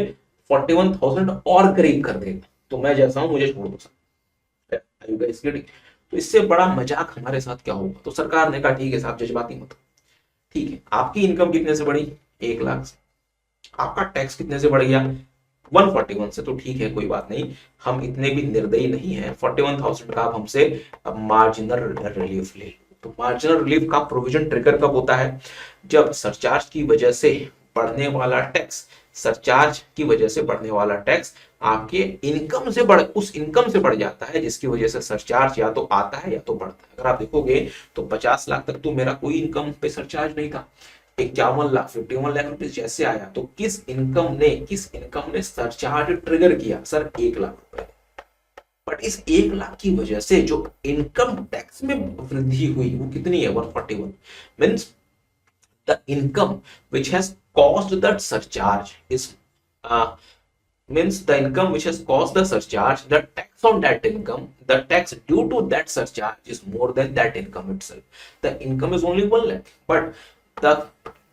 41,000 और करीब कर देगा, तो मैं जैसा हूं मुझे छोड़ दो सर। तो इससे बड़ा मजाक हमारे साथ क्या होगा? तो सरकार ने कहा ठीक है साहब, जज्बाती मत। ठीक है, आपकी इनकम कितने से बढ़ी? 1 लाख से। आपका टैक्स कितने से बढ़ गया? 141 से। तो ठीक है, कोई बात नहीं, हम इतने भी निर्दयी नहीं है। 41,000 का आप हमसे अब मार्जिनल रिलीफ ले लो। तो मार्जिनल रिलीफ का प्रोविजन ट्रिगर कब होता है? जब सरचार्ज की वजह से बढ़ने वाला टैक्स, सरचार्ज की वजह से बढ़ने वाला टैक्स आपके इनकम से बढ़, उस इनकम से बढ़ जाता है जिसकी वजह से सरचार्ज या तो आता है या तो बढ़ता है। अगर आप देखोगे तो 50 लाख तक तो मेरा कोई इनकम पे सरचार्ज नहीं था। 51 लाख, 51 लाख रुपीज जैसे आया, तो किस इनकम ने सरचार्ज ट्रिगर किया? सर 1 लाख रुपए। बट इस 1 लाख की वजह से जो इनकम टैक्स में वृद्धि हुई वो कितनी है? 141। Means the income which has caused that surcharge is means the income which has caused the surcharge, the tax on that income, the tax due to that surcharge is more than that income itself. The income is only 1 lakh, but the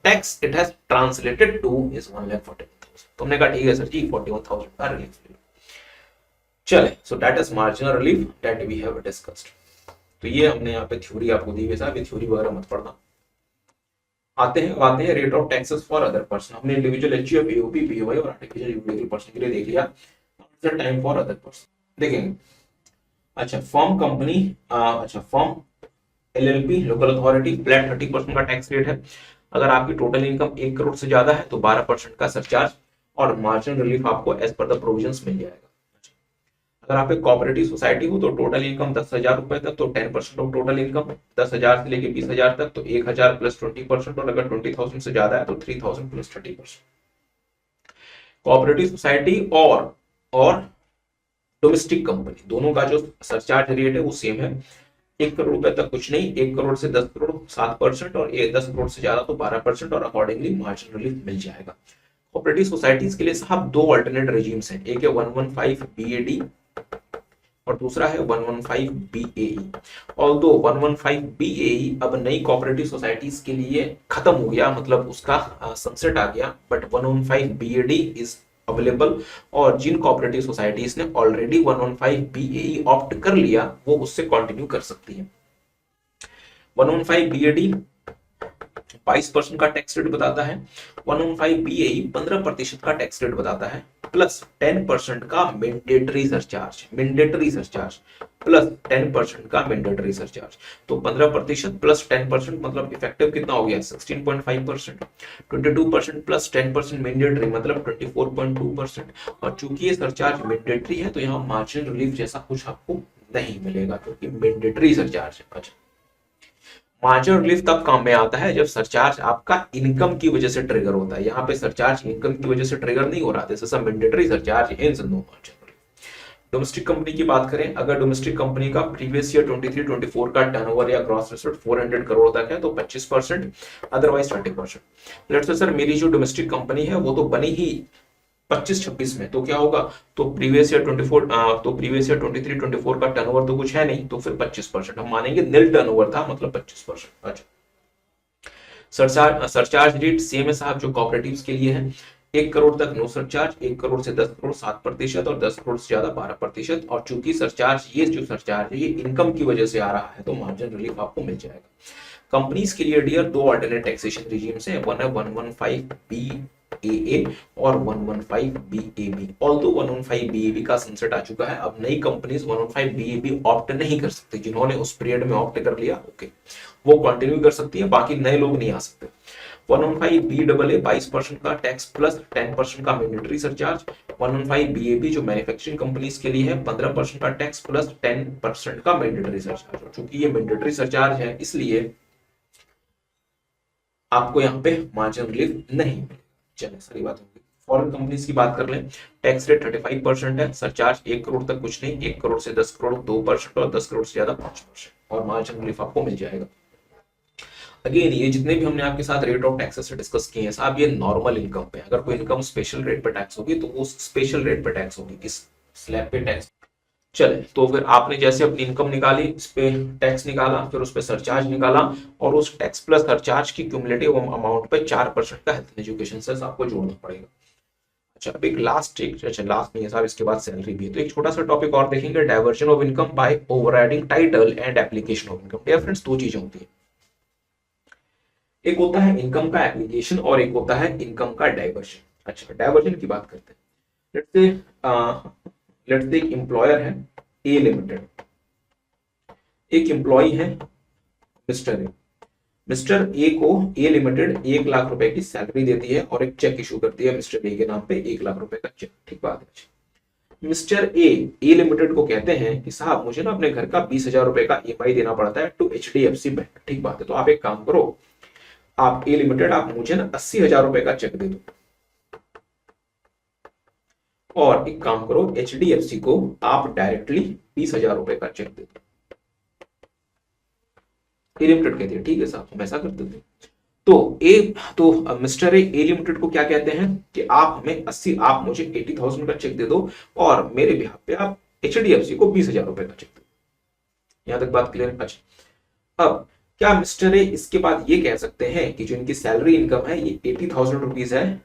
tax it has translated to is 1,41,000. तुमने कहा ठीक है sir जी 41,000 का relief ले लो। चले, so that is marginal relief that we have discussed. तो ये हमने यहाँ पे थ्योरी आपको दी है साहब, ये थ्योरी वगैरह मत पढ़ना। आते हैं rate of taxes for other person. हमने इंडिविजुअल एचयूएफ, एओपी, पीओवाई और आर्टिफिशियल यूरिडिकल पर्सन के लिए देख लिया। टाइम फॉर अदर पर्सन देखेंगे। अच्छा, फर्म कंपनी, अच्छा firm, LLP, local authority, flat 30% का टैक्स रेट है। अगर आपकी टोटल इनकम 1 करोड़ से ज्यादा है तो 12% का सरचार्ज और मार्जिनल रिलीफ आपको एज पर द प्रोविजंस मिल जाएगा। अगर आप एक कोऑपरेटिव सोसाइटी हो तो टोटल इनकम 10,000 रुपए तक तो 10% ऑफ टोटल इनकम, 10,000 से लेके 20,000 तक तो 1,000 प्लस 20%, और अगर 20,000 से ज्यादा है तो 3,000 प्लस 30%। कोऑपरेटिव सोसाइटी और डोमेस्टिक कंपनी दोनों का जो सरचार्ज रेट है वो सेम है। 1 करोड़ रुपए तक कुछ नहीं, 1 करोड़ से 10 करोड़ 7%, और 10 करोड़ से ज्यादा तो 12%, और अकॉर्डिंगली मार्जिनल रिलीफ मिल जाएगा। कोऑपरेटिव सोसाइटीज के लिए साहब 2 अल्टरनेट रेजिम्स हैं, एक है 115 बीएडी और दूसरा है 115 बीएई। ऑल्दो 115 बीएई अब नई कोऑपरेटिव सोसाइटीज के लिए खत्म हो गया, मतलब उसका सनसेट आ गया, बट 115 बीएडी इज अवेलेबल, और जिन कोऑपरेटिव सोसाइटीज ने ऑलरेडी 115 बीएई ऑप्ट कर लिया वो उससे कंटिन्यू कर सकती है। 115 बीएडी 22% का टैक्स रेट बताता है। 115 BAE 15% का टैक्स रेट बताता है, प्लस 10% का मैंडेटरी सरचार्ज, प्लस 10% का मैंडेटरी सरचार्ज। तो 15% प्लस 10% मतलब इफेक्टिव कितना हो गया 16.5%। 22% प्लस 10% मैंडेटरी मतलब 24.2%। और चूंकि ये सरचार्ज मैंडेटरी है तो यहाँ मार्जिन रिलीफ जैसा कुछ आपको नहीं मिलेगा क्योंकि मैंडेटरी सरचार्ज है। अच्छा, मार्जिन रिलीफ तब काम में आता है जब सरचार्ज आपका इनकम की वजह से ट्रिगर होता है। यहाँ पे सरचार्ज इनकम की वजह से ट्रिगर नहीं हो रहा, this is a mandatory surcharge in no margin. Domestic company की बात करें, अगर डोमेस्टिक कंपनी का प्रीवियस ईयर 23-24 का टर्नओवर या ग्रॉस रिजल्ट 400 करोड़ तक है तो 25%, अदरवाइज 30%। लेट्स से सर मेरी जो डोमेस्टिक कंपनी है वो तो बनी ही 25-26 में, तो क्या होगा, तो प्रीवियस ईयर 23-24 का टर्नओवर तो कुछ है नहीं, तो फिर 25% हम मानेंगे, नील टर्नओवर था मतलब 25%। अच्छा, सरचार्ज रेट सेम है साहब जो कॉपरेटिव्स के लिए है। 1 करोड़ तक नो सरचार्ज, 1 करोड़ से 10 करोड़ 7% और 10 करोड़ से ज्यादा 12%। और चूंकि सरचार्ज, ये जो सरचार्ज है ये इनकम की वजह से आ रहा है तो मार्जिन रिलीफ आपको मिल जाएगा। कंपनीज के लिए डियर दो ऑल्टरनेट टैक्सेशन रिजीम्स हैं, वन है 115BAA और 115BAB। ऑल्दो 115BAB का सनसेट आ चुका है, अब नई कंपनीज 115BAB ऑप्ट नहीं कर सकती। जिन्होंने उस पीरियड में ऑप्ट कर लिया ओके, वो कंटिन्यू कर सकती है, बाकी नए लोग नहीं आ सकते। 115BAA 22% का टैक्स प्लस 10% का मैंडेटरी सरचार्ज। 115BAB जो मैन्युफैक्चरिंग कंपनीज के लिए है 15% का टैक्स प्लस 10% का मैंडेटरी सरचार्ज। चूंकि ये मैंडेटरी सरचार्ज है इसलिए आपको यहाँ पे मार्जिन रिलीफ नहीं मिलेगा। चलिए सारी बात होगी। फॉरेन कंपनीज की बात कर लें, टैक्स रेट 35% है, सरचार्ज 1 करोड़ तक कुछ नहीं, 1 करोड़ से 10 करोड़ 2% और 10 करोड़ से ज्यादा 5%, और मार्जिन रिलीफ आपको मिल जाएगा। अगेन ये जितने भी हमने आपके साथ रेट ऑफ टैक्सेस डिस्कस किए हैं साहब, ये नॉर्मल इनकम पे, अगर कोई इनकम स्पेशल रेट पे टैक्स होगी तो वो स्पेशल रेट पे टैक्स होगी, किस स्लैब पे टैक्स। चले तो फिर आपने जैसे अपनी इनकम निकाली, इस पे टैक्स निकाला, फिर उस पे सरचार्ज निकाला, और उस टैक्स प्लस सरचार्ज की क्यूमुलेटिव अमाउंट पे 4% का हेल्थ एजुकेशन सेस आपको जोड़ना पड़ेगा। अच्छा, अब एक लास्ट नहीं है साहब, इसके बाद सैलरी भी है, तो एक छोटा सा टॉपिक और देखेंगे, diversion of income by overriding title and application of income. Dear friends, दो चीजें होती है, एक होता है इनकम का एप्लीकेशन और एक होता है इनकम का डाइवर्जन। अच्छा, डाइवर्जन की बात करते हैं। लेट्स से एक एम्प्लॉयर है ए लिमिटेड, एक एम्प्लॉय है मिस्टर ए। मिस्टर ए को ए लिमिटेड 1 लाख रुपए की सैलरी देती है और एक चेक इशू करती है मिस्टर ए के नाम पे 1 लाख रुपए का चेक। ठीक बात है। मिस्टर ए लिमिटेड को कहते हैं कि साहब मुझे ना अपने घर का 20,000 रुपए का EMI देना पड़ता है टू HDFC बैंक। ठीक बात है, तो आप एक काम करो, आप ए लिमिटेड आप मुझे ना 80,000 रुपए का चेक दे दो, और एक काम करो HDFC को आप डायरेक्टली 20,000 रुपए का चेक दे दो। ए लिमिटेड कहती है ठीक है साहब, हम ऐसा कर देते हैं। तो मिस्टर ए लिमिटेड को क्या कहते हैं कि आप हमें 80, आप मुझे 80,000 का चेक दे दो और मेरे बिहाफ पे आप HDFC को 20,000 रुपए का चेक दो। यहां तक बात क्लियर है। अच्छा, अब क्या मिस्टर ए इसके बाद ये कह सकते हैं कि जो इनकी सैलरी इनकम है ये 80,000 रुपीज है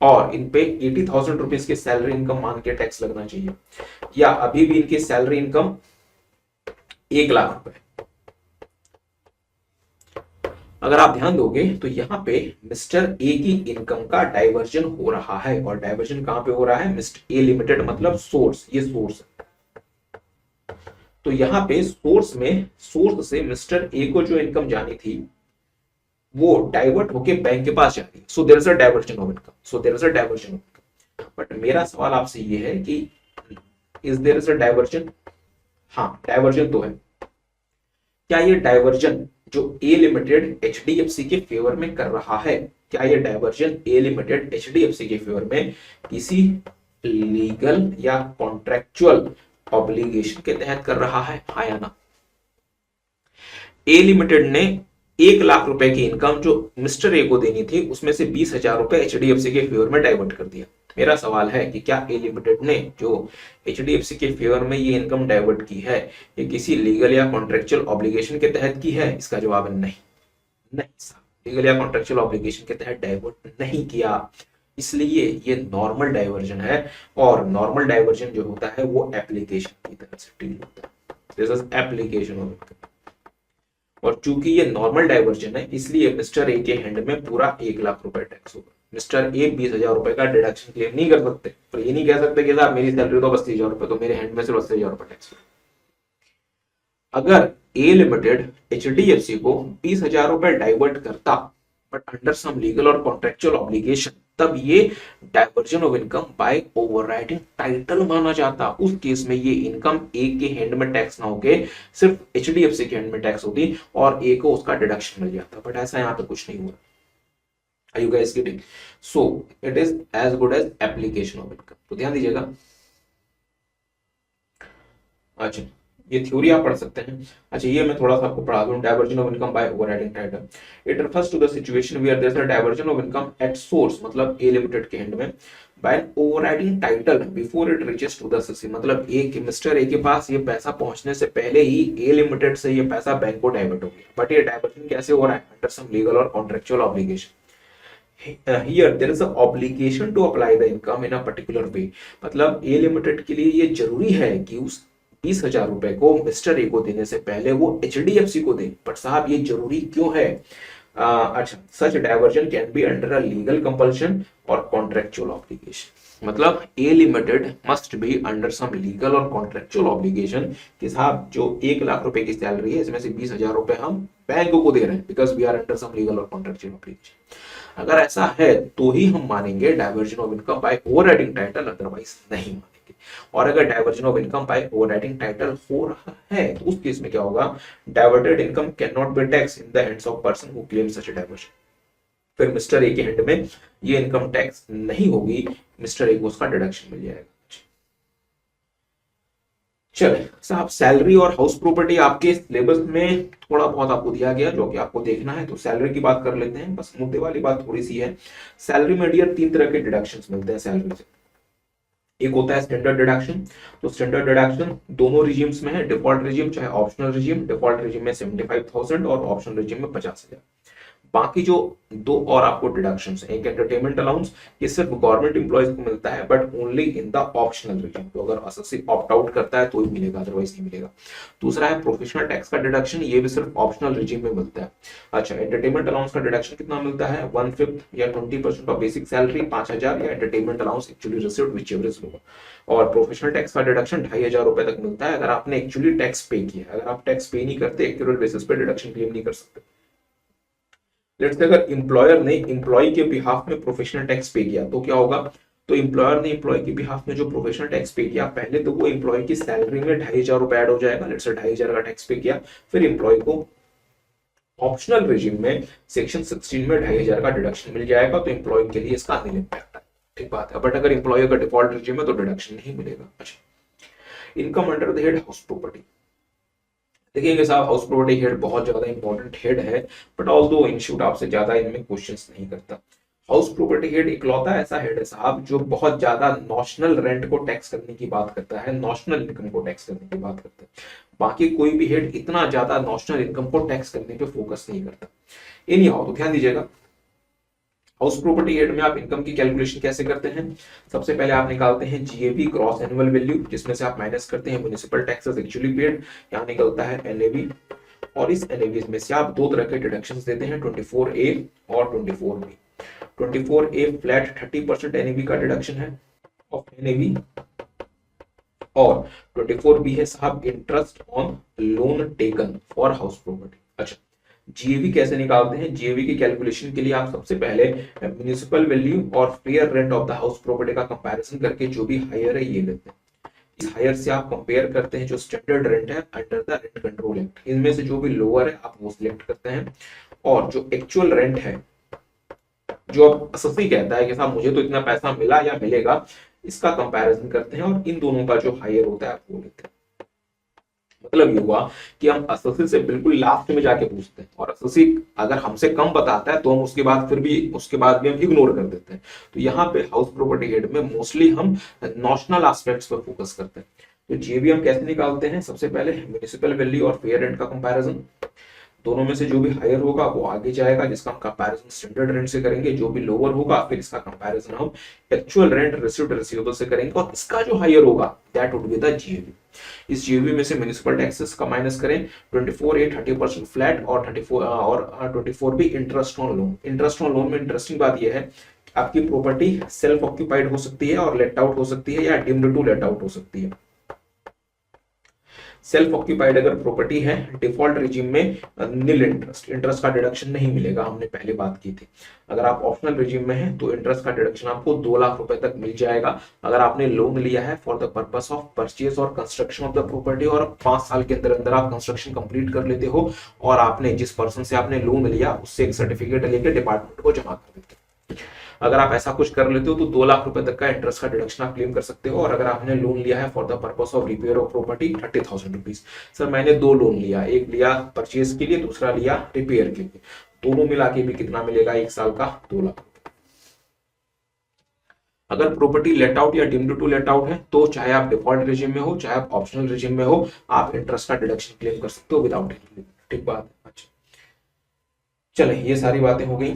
और इन पे 80,000 रुपीज की सैलरी इनकम मान के टैक्स लगना चाहिए, या अभी भी इनकी सैलरी इनकम 1 लाख रुपए। अगर आप ध्यान दोगे तो यहां पे मिस्टर ए की इनकम का डाइवर्जन हो रहा है, और डाइवर्जन कहां पे हो रहा है, मिस्टर ए लिमिटेड मतलब सोर्स, ये सोर्स है। तो यहाँ पे सोर्स से मिस्टर ए को जो इनकम जानी थी वो डाइवर्ट होके बैंक के पास जा रही है। So there is a diversion of income, but मेरा सवाल आपसे ये है कि is there is a diversion? हाँ, डाइवर्जन तो है। क्या ये डाइवर्जन जो ए लिमिटेड HDFC के फेवर में कर रहा है, क्या ये डाइवर्जन ए लिमिटेड HDFC के फेवर में किसी लीगल या कॉन्ट्रेक्चुअल ऑब्लिगेशन के तहत कर रहा है, हाँ या ना? ए लिमिटेड ने 1 लाख रुपए की इनकम जो मिस्टर ए को देनी थी उसमें से 20,000 रुपए HDFC के फेवर में डाइवर्ट कर दिया। मेरा सवाल है कि क्या ए लिमिटेड ने जो HDFC के फेवर में ये इनकम डाइवर्ट की है ये किसी लीगल या कॉन्ट्रेक्चुअल ऑब्लिगेशन के तहत की है? इसका जवाब है नहीं, लीगल या कॉन्ट्रेक्चुअल ऑब्लिगेशन के तहत डाइवर्ट नहीं किया, इसलिए ये नॉर्मल डाइवर्जन है, और नॉर्मल डाइवर्जन जो होता है वो एप्लीकेशन की तरह से डील होता है। This is application of income. और चूंकि ये नॉर्मल डाइवर्जन है इसलिए मिस्टर ए के हैंड में पूरा 1 लाख रुपए टैक्स होगा। मिस्टर ए 20,000 रुपए का डिडक्शन क्लेम नहीं कर सकते, पर ये नहीं कह सकते कि साहब मेरी सैलरी तो 80,000 रुपए, तो मेरे हैंड में सिर्फ 80,000 रुपए टैक्स होगा। अगर ए लिमिटेड एचडीएफसी को 20,000 रुपए डाइवर्ट करता बट अंडर सम लीगल और कॉन्ट्रेक्चुअल ऑब्लिगेशन, तब ये diversion of income by overriding title माना जाता। उस केस में ये इनकम ए के हैंड में टैक्स ना होके सिर्फ एचडीएफसी के हैंड में टैक्स होती और ए को उसका डिडक्शन मिल जाता, बट ऐसा यहाँ पे कुछ नहीं हुआ। Are you guys getting? So it is as good as application of income. तो ध्यान दीजिएगा। अच्छा, ये थ्योरी आप पढ़ सकते हैं। अच्छा, ये मैं थोड़ा सा आपको पढ़ा दूं। Diversion of income by overriding title it refers to the situation where there is a diversion of income at source, मतलब ए लिमिटेड के हैंड में, by an overriding title before it reaches to the CC, मतलब mister A के पास ये पैसा पहुंचने से पहले ही ए लिमिटेड से ये पैसा बैंक को डाइवर्ट हो गया। बट ये डाइवर्जन कैसे हो रहा है? अंडर सम लीगल और contractual obligation. Here there is a obligation to apply the income in a particular way, मतलब ए लिमिटेड के लिए ये जरूरी है कि उस 20,000 रुपए को मिस्टर ए को देने से पहले वो एचडीएफसी को दे। बट साहब ये जरूरी क्यों है? अच्छा, such diversion can be under a legal compulsion और कॉन्ट्रेक्चुअल ऑब्लिगेशन, मतलब a limited must be under some legal और कॉन्ट्रेक्चुअल ऑब्लिगेशन कि साहब जो 1 लाख रुपए की सैलरी है इसमें से 20,000 रुपए हम बैंक को दे रहे हैं because we are under some legal और कॉन्ट्रेक्चुअल ऑब्लिगेशन। अगर ऐसा है तो ही हम मानेंगे diversion of income by overriding title, otherwise नहीं मानेंगे। और अगर diversion of income by overriding title हो रहा है तो उस केस में क्या होगा? Diverted income can not be tax in the hands of person who claim such diversion. फिर मिस्टर ए के हैंड में ये इनकम टैक्स नहीं होगी, मिस्टर ए को उसका डिडक्शन मिल जाएगा। चले साहब, सैलरी और हाउस प्रॉपर्टी आपके सिलेबस में थोड़ा बहुत आपको दिया गया जो कि आपको देखना है, तो सैलरी की बात कर लेते हैं। बस मुद्दे वाली बात थोड़ी सी है। सैलरी में डियर 3 तरह के डिडक्शंस मिलते हैं सैलरी से। एक होता है स्टैंडर्ड डिडक्शन। तो स्टैंडर्ड डिडक्शन दोनों रिजीम्स में है, डिफॉल्ट रिजीम चाहे ऑप्शनल रिजीम। डिफॉल्ट रिजीम में 75,000 और ऑप्शनल रिजीम में 50,000। बाकी जो दो और आपको डिडक्शंस हैं, एक एंटरटेनमेंट अलाउंस, ये सिर्फ गवर्नमेंट एम्प्लॉयज को मिलता है but only in the optional regime, तो अगर एसएससी ऑप्ट आउट करता है तो ही मिलेगा, अदरवाइज नहीं मिलेगा। दूसरा है प्रोफेशनल टैक्स का डिडक्शन, ये भी सिर्फ ऑप्शनल रिजीम में मिलता है। अच्छा, एंटरटेनमेंट अलाउंस का डिडक्शन कितना मिलता है? 1/5 या 20% ऑफ बेसिक सैलरी, 5,000 या entertainment allowance actually received whichever is lower. और प्रोफेशनल टैक्स का डिडक्शन 2,500 रुपए तक मिलता है अगर आपने एक्चुअली टैक्स पे किया। अगर आप टैक्स पे नहीं करते, एक्चुअल बेसिस पे डिडक्शन क्लेम नहीं कर सकते। लेट्स से अगर एम्प्लॉयर ने एम्प्लॉय के बिहाफ में प्रोफेशनल टैक्स पे किया तो क्या होगा? तो एम्प्लॉयर ने एम्प्लॉय के बिहाफ में जो प्रोफेशनल टैक्स पे किया, पहले तो वो एम्प्लॉय की सैलरी में 2,500 रुपए ऐड हो जाएगा। लेट्स से 2,500 का टैक्स पे किया, फिर एम्प्लॉय को ऑप्शनल रिजीम में सेक्शन 16 में 2,500 का डिडक्शन मिल जाएगा, तो एम्प्लॉय के लिए इसका अनिल इम्पैक्ट है। ठीक बात है। बट अगर एम्प्लॉय का डिफॉल्ट रिजीम है तो डिडक्शन नहीं मिलेगा। अच्छा, income under the head house property. देखिएगा साहब, हाउस प्रॉपर्टी हेड बहुत ज्यादा इंपॉर्टेंट हेड है, बट ऑल्दो इंस्टीट्यूट आपसे ज्यादा इनमें क्वेश्चंस नहीं करता। हाउस प्रॉपर्टी हेड इकलौता ऐसा हेड है साहब जो बहुत ज्यादा नॉशनल रेंट को टैक्स करने की बात करता है, नॉशनल इनकम को टैक्स करने की बात करता है। बाकी कोई भी हेड इतना ज्यादा नॉशनल इनकम को टैक्स करने पे फोकस नहीं करता। एनी हाउ, तो ध्यान दीजिएगा, हाउस प्रॉपर्टी हेड में आप इनकम की कैलकुलेशन कैसे करते हैं? सबसे पहले आप निकालते हैं जीएवी, ग्रॉस एनुअल वैल्यू, जिसमें से आप माइनस करते हैं म्युनिसिपल टैक्सेस एक्चुअली पेड, यहाँ निकलता है एनएवी। और इस एनएवी में से आप दो तरह के डिडक्शंस देते हैं, 24A और 24B। 24A फ्लैट 30% एनएवी का डिडक्शन है ऑफ एनएवी, और 24B है साहब interest on loan taken for house property. अच्छा, जीएवी कैसे निकालते हैं? जीएवी की कैलकुलेशन के लिए आप सबसे पहले म्युनिसिपल वैल्यू और fair rent of the house property का कंपैरिजन करके जो भी हायर है ये लेते हैं। इस हायर से आप कंपेयर करते हैं जो स्टैंडर्ड रेंट है under the rent control act, इनमें से जो भी लोअर है आप वो सिलेक्ट करते हैं। और जो एक्चुअल रेंट है, जो अब एसएससी कहता है कि साहब मुझे तो इतना पैसा मिला या मिलेगा, इसका कंपैरिजन करते हैं और इन दोनों का जो हायर होता है आप वो लेते हैं। मतलब ये हुआ कि हम एसएससी से बिल्कुल लास्ट में जाके पूछते हैं, और एसएससी अगर हमसे कम बताता है तो हम उसके बाद भी हम इग्नोर कर देते हैं। तो यहाँ पे हाउस प्रॉपर्टी हेड में मोस्टली हम नॉशनल एस्पेक्ट्स पर फोकस करते हैं। तो जीएवी हम कैसे निकालते हैं? सबसे पहले म्युनिसिपल वैल्यू और फेयर रेंट का कंपैरिजन, दोनों में से जो भी हायर होगा वो आगे जाएगा, जिसका हम कंपैरिजन स्टैंडर्ड रेंट से करेंगे। जो भी लोअर होगा फिर इसका कंपैरिजन हम एक्चुअल रेंट रिसीव्ड रिसीवेबल से करेंगे, और इसका जो हायर होगा that would be the GAV. इस जीएवी में से म्युनिसिपल टैक्सेस का माइनस करें, 24 ए 30% फ्लैट और 24 भी interest on loan. Interest on loan में इंटरेस्टिंग बात यह है, आपकी प्रॉपर्टी सेल्फ ऑक्यूपाइड हो सकती है और लेट आउट हो सकती है, या डिम्ड टू लेट आउट हो सकती है। सेल्फ ऑक्यूपाइड अगर प्रॉपर्टी है, डिफॉल्ट रिजीम में नील इंटरेस्ट, इंटरेस्ट का डिडक्शन नहीं मिलेगा, हमने पहले बात की थी। अगर आप ऑप्शनल रिजीम में हैं तो इंटरेस्ट का डिडक्शन आपको 2 लाख रुपए तक मिल जाएगा। अगर आपने लोन लिया है for the purpose of purchase और कंस्ट्रक्शन ऑफ द प्रॉपर्टी, और 5 साल के अंदर अंदर आप कंस्ट्रक्शन कंप्लीट कर लेते हो, और आपने जिस पर्सन से आपने लोन लिया उससे एक सर्टिफिकेट लेके डिपार्टमेंट को जमा कर देते हो, अगर आप ऐसा कुछ कर लेते हो तो 2 लाख रुपए तक का इंटरेस्ट का डिडक्शन आप क्लेम कर सकते हो। और अगर आपने लोन लिया है for the purpose of repair of property 30,000 rupees. Sir मैंने 2 लोन लिया, एक लिया परचेज के लिए, दूसरा लिया रिपेयर के लिए, दोनों मिला के भी कितना मिलेगा, 1 साल का 2 लाख। अगर प्रॉपर्टी लेट आउट या डिम्ड टू लेट आउट है तो चाहे आप डिफॉल्ट रिजीम में हो चाहे आप ऑप्शनल रिजीम में हो, आप इंटरेस्ट का डिडक्शन क्लेम कर सकते हो विदाउट एनी। ठीक बात है। अच्छा चले, ये सारी बातें हो गई।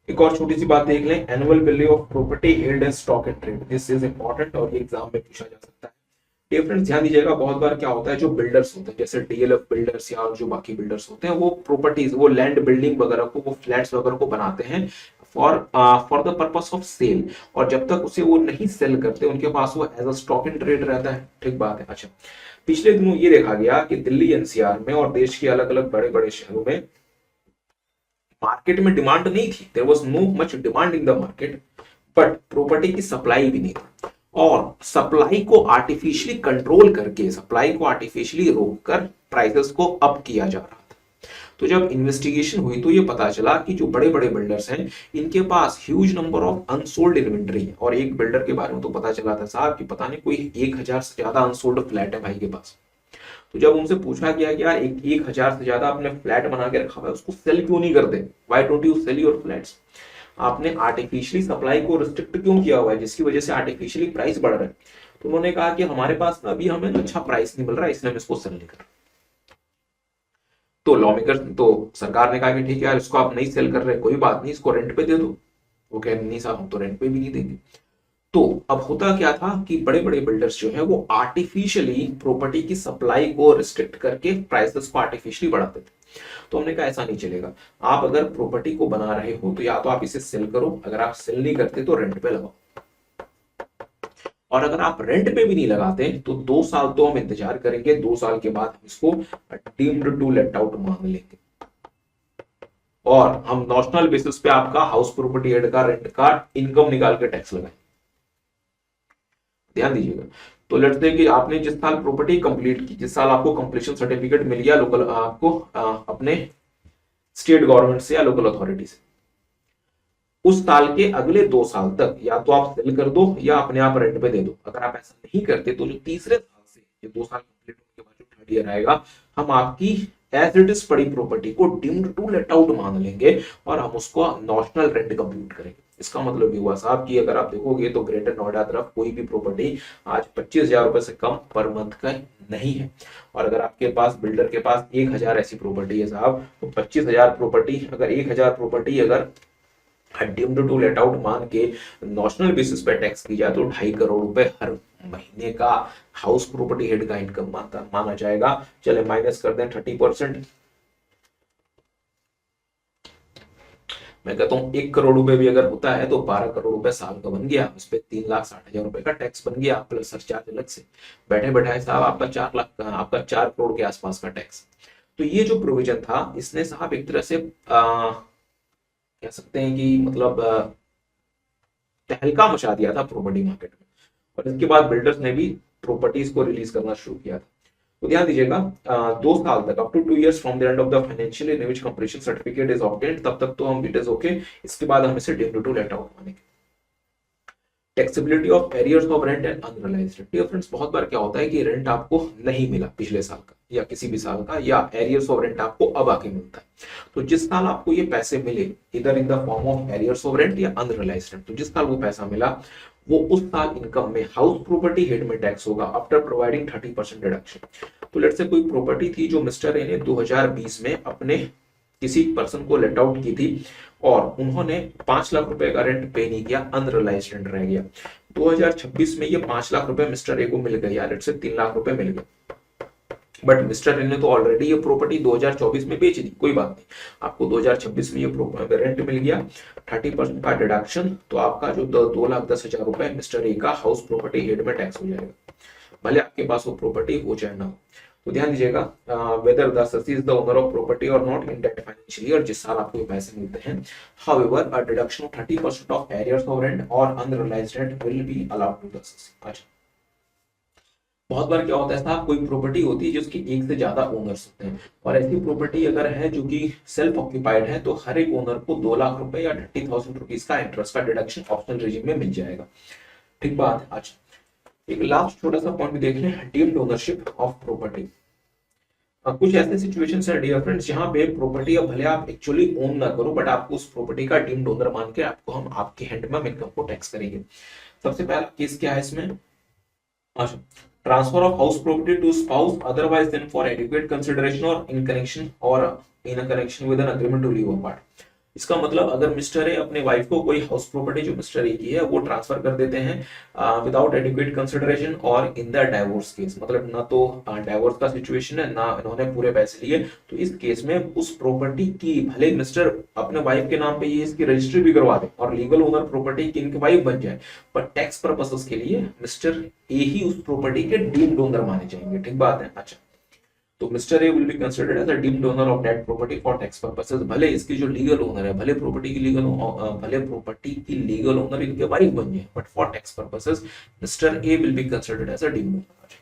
एक और छोटी सी बात देख लें, annual value of property held in stock and trade, this is important और ये एग्जाम में पूछा जा सकता है। डिफरेंस ध्यान दीजिएगा, बहुत बार क्या होता है, जो बिल्डर्स होते हैं जैसे डीएलएफ बिल्डर्स या जो बाकी बिल्डर्स होते हैं, वो प्रॉपर्टीज, वो लैंड बिल्डिंग वगैरह को, वो फ्लैट्स वगैरह को बनाते हैं for the purpose of sale, और जब तक उसे वो नहीं सेल करते उनके पास वो as a stock in trade रहता है। ठीक बात है। अच्छा, पिछले दिनों ये देखा गया कि दिल्ली एनसीआर में और देश के अलग अलग बड़े बड़े शहरों में मार्केट में डिमांड नहीं थी, there was no much demand in the market, but property की सप्लाई भी नहीं थी, और सप्लाई को आर्टिफिशियली कंट्रोल करके, सप्लाई को आर्टिफिशियली रोककर प्राइसेस को अप किया जा रहा था। तो जब इन्वेस्टिगेशन हुई तो ये पता चला कि जो बड़े बड़े बिल्डर्स हैं इनके पास huge number of unsold inventory है। और एक बिल्डर के बारे में तो पता चला था साहब कि पता नहीं कोई 1,000 से ज्यादा अनसोल्ड फ्लैट है भाई के पास। तो जब उनसे पूछा गया कि यार 1,000 से ज्यादा आपने फ्लैट बना के रखा हुआ है, उसको सेल क्यों नहीं करते, why don't you sell your flats, आपने आर्टिफिशियली सप्लाई को रिस्ट्रिक्ट क्यों किया हुआ है जिसकी वजह से आर्टिफिशियली प्राइस बढ़ रहा है। तो उन्होंने कहा कि हमारे पास अभी हमें अच्छा प्राइस नहीं मिल रहा, इसलिए हम इसको सेल नहीं कर रहे। तो लॉ मेकर, तो सरकार ने कहा कि ठीक है यार, इसको आप नहीं सेल कर रहे, कोई बात नहीं, इसको रेंट पे दे दो। वो कह नहीं साहब हम तो रेंट पे भी नहीं देंगे। तो अब होता क्या था कि बड़े बड़े बिल्डर्स जो है वो आर्टिफिशियली प्रॉपर्टी की सप्लाई को रिस्ट्रिक्ट करके प्राइसेस को आर्टिफिशियली बढ़ाते थे। तो हमने कहा ऐसा नहीं चलेगा, आप अगर प्रॉपर्टी को बना रहे हो तो या तो आप इसे सेल करो, अगर आप सेल नहीं करते तो रेंट पे लगाओ, और अगर आप रेंट पे भी नहीं लगाते तो 2 साल तो हम इंतजार करेंगे, 2 साल के बाद हम इसको डीम्ड टू लेट आउट मान लेंगे, और हम नॉशनल बेसिस पे आपका हाउस प्रॉपर्टी एड का रेंट का इनकम निकाल के टैक्स लगाएंगे। ध्यान दीजिएगा। तो लेट्स से कि आपने जिस साल प्रॉपर्टी कंप्लीट की, जिस साल आपको कंप्लीशन सर्टिफिकेट मिल गया लोकल आपको अपने स्टेट गवर्नमेंट से या लोकल अथॉरिटी से, उस साल के अगले 2 साल तक या तो आप सेल कर दो या अपने आप रेंट पे दे दो। अगर आप ऐसा नहीं करते तो जो तीसरे साल से, ये 2 साल कंप्लीट होने के बाद जो थर्ड ईयर आएगा, हम आपकी एज इट इज पड़ी प्रॉपर्टी को डीम्ड टू लेट आउट मान लेंगे और हम उसको नॉशनल रेंट कंप्यूट करेंगे। इसका मतलब ये हुआ साहब कि अगर आप देखोगे तो ग्रेटर नोएडा तरफ कोई भी प्रॉपर्टी आज 25,000 रुपए से कम पर मंथ का नहीं है, और अगर आपके पास बिल्डर के पास 1,000 ऐसी प्रॉपर्टी है साहब, तो 25,000 प्रॉपर्टी, अगर 1,000 प्रॉपर्टी अगर डीम्ड टू लेट आउट मान के नॉशनल बेसिस पे टैक्स की जाए तो 2.5 करोड़ रुपए हर महीने का हाउस प्रॉपर्टी हेड का इनकम माना जाएगा। चले माइनस कर दें 30%, मैं कहता हूं 1 करोड़ रुपए भी अगर होता है तो 12 करोड़ रुपए साल का बन गया, उस पर 3,60,000 रुपए का टैक्स बन गया प्लस सरचार्ज अलग से, बैठे बैठाए साहब आपका 4 लाख, आपका 4 करोड़ के आसपास का टैक्स। तो ये जो प्रोविजन था इसने साहब एक तरह से कह सकते हैं कि मतलब तहलका मचा दिया था प्रॉपर्टी मार्केट में, और इसके बाद बिल्डर्स ने भी प्रॉपर्टीज को रिलीज करना शुरू किया था। तो ध्यान दीजिएगा, 2 साल तक, up to 2 years from the end of the financial in which completion certificate is obtained, तब तक तो हम इट इज ओके। इसके बाद हम इसे डीम्ड टू लेट आउट मानेंगे। Taxability of arrears of rent and unrealised rent. Friends बहुत बार क्या होता है कि रेंट आपको नहीं मिला पिछले साल का या किसी भी साल का, या एरियर्स ऑफ रेंट आपको अब आके मिलता है। तो जिस साल आपको ये पैसे मिले इधर in the form of arrears of rent या अनरियलाइज्ड रेंट, तो जिस साल वो पैसा मिला वो उस साल इनकम में हाउस प्रॉपर्टी हेड में टैक्स होगा आफ्टर प्रोवाइडिंग 30% डिडक्शन। तो लेट्स से कोई प्रॉपर्टी थी जो मिस्टर ए ने 2020 में अपने किसी पर्सन को लेट आउट की थी और उन्होंने 5 लाख रुपए का रेंट पे नहीं किया, अनरिलाइज्ड रेंट रह गया। 2026 में ये 5 लाख रुपए मिस्टर ए को मिल गए, या लेट्स से 3 लाख रुपए मिल गए, बट मिस्टर ए ने तो ऑलरेडी ये प्रॉपर्टी 2024 में बेच दी, कोई बात नहीं, आपको 2026 में ये रेंट मिल गया, 30% का डिडक्शन, तो आपका जो 2,10,000 रुपए मिस्टर ए का हाउस प्रॉपर्टी हेड में टैक्स हो जाएगा, भले आपके पास वो प्रॉपर्टी हो चाहे ना हो। तो ध्यान दीजिएगा, whether the assessee is the owner of property और not in that financial year, जिस साल आपको पैसे मिलते हैं, however a deduction of 30% of arrears of rent और unrealised rent will be allowed to the assessee. अच्छा, बहुत बार क्या होता है साहब, कोई प्रॉपर्टी होती है जिसकी एक से ज्यादा ओनर्स होते हैं, और ऐसी प्रॉपर्टी अगर है जो कि सेल्फ ऑक्यूपाइड है, तो हर एक ओनर को 2 लाख रुपए या 30,000 रुपीज का इंटरेस्ट का डिडक्शन ऑप्शनल रेजिम में मिल जाएगा। ठीक बात। अच्छा, एक लास्ट छोटा सा पॉइंट देख लें, डीम्ड ओनरशिप ऑफ प्रॉपर्टी। कुछ ऐसे सिचुएशंस है डियर फ्रेंड्स जहां पे प्रॉपर्टी अब भले आप एक्चुअली ओन ना करो, बट आपको उस प्रॉपर्टी का डीम्ड ओनर मान के आपको हम आपके हैंड में इनकम को टैक्स करेंगे। सबसे पहला केस क्या है इसमें, अच्छा, transfer of house property to spouse otherwise than for adequate consideration और in connection with an agreement to live apart. इसका मतलब अगर मिस्टर ए अपने वाइफ को कोई हाउस प्रॉपर्टी जो मिस्टर ए की है वो ट्रांसफर कर देते हैं विदाउट एडिक्वेट कंसिडरेशन और इन द डाइवोर्स केस, मतलब ना तो डाइवोर्स का सिचुएशन है, ना इन्होंने पूरे पैसे लिए, तो इस केस में उस प्रॉपर्टी की भले मिस्टर अपने वाइफ के नाम पे ये इसकी रजिस्ट्री भी करवा दे और लीगल ओनर प्रॉपर्टी की इनकी वाइफ बन जाए, पर टैक्स पर्पसेस के लिए मिस्टर ए ही उस प्रॉपर्टी के डीम्ड ओनर माने जाएंगे। ठीक बात है। अच्छा, तो mister A will be considered as a deemed owner of that property for tax purposes, भले इसकी जो लीगल ओनर है, भले प्रॉपर्टी की लीगल ओनर इनके वाइफ बन जाए, but for tax purposes mister A will be considered as a deemed owner.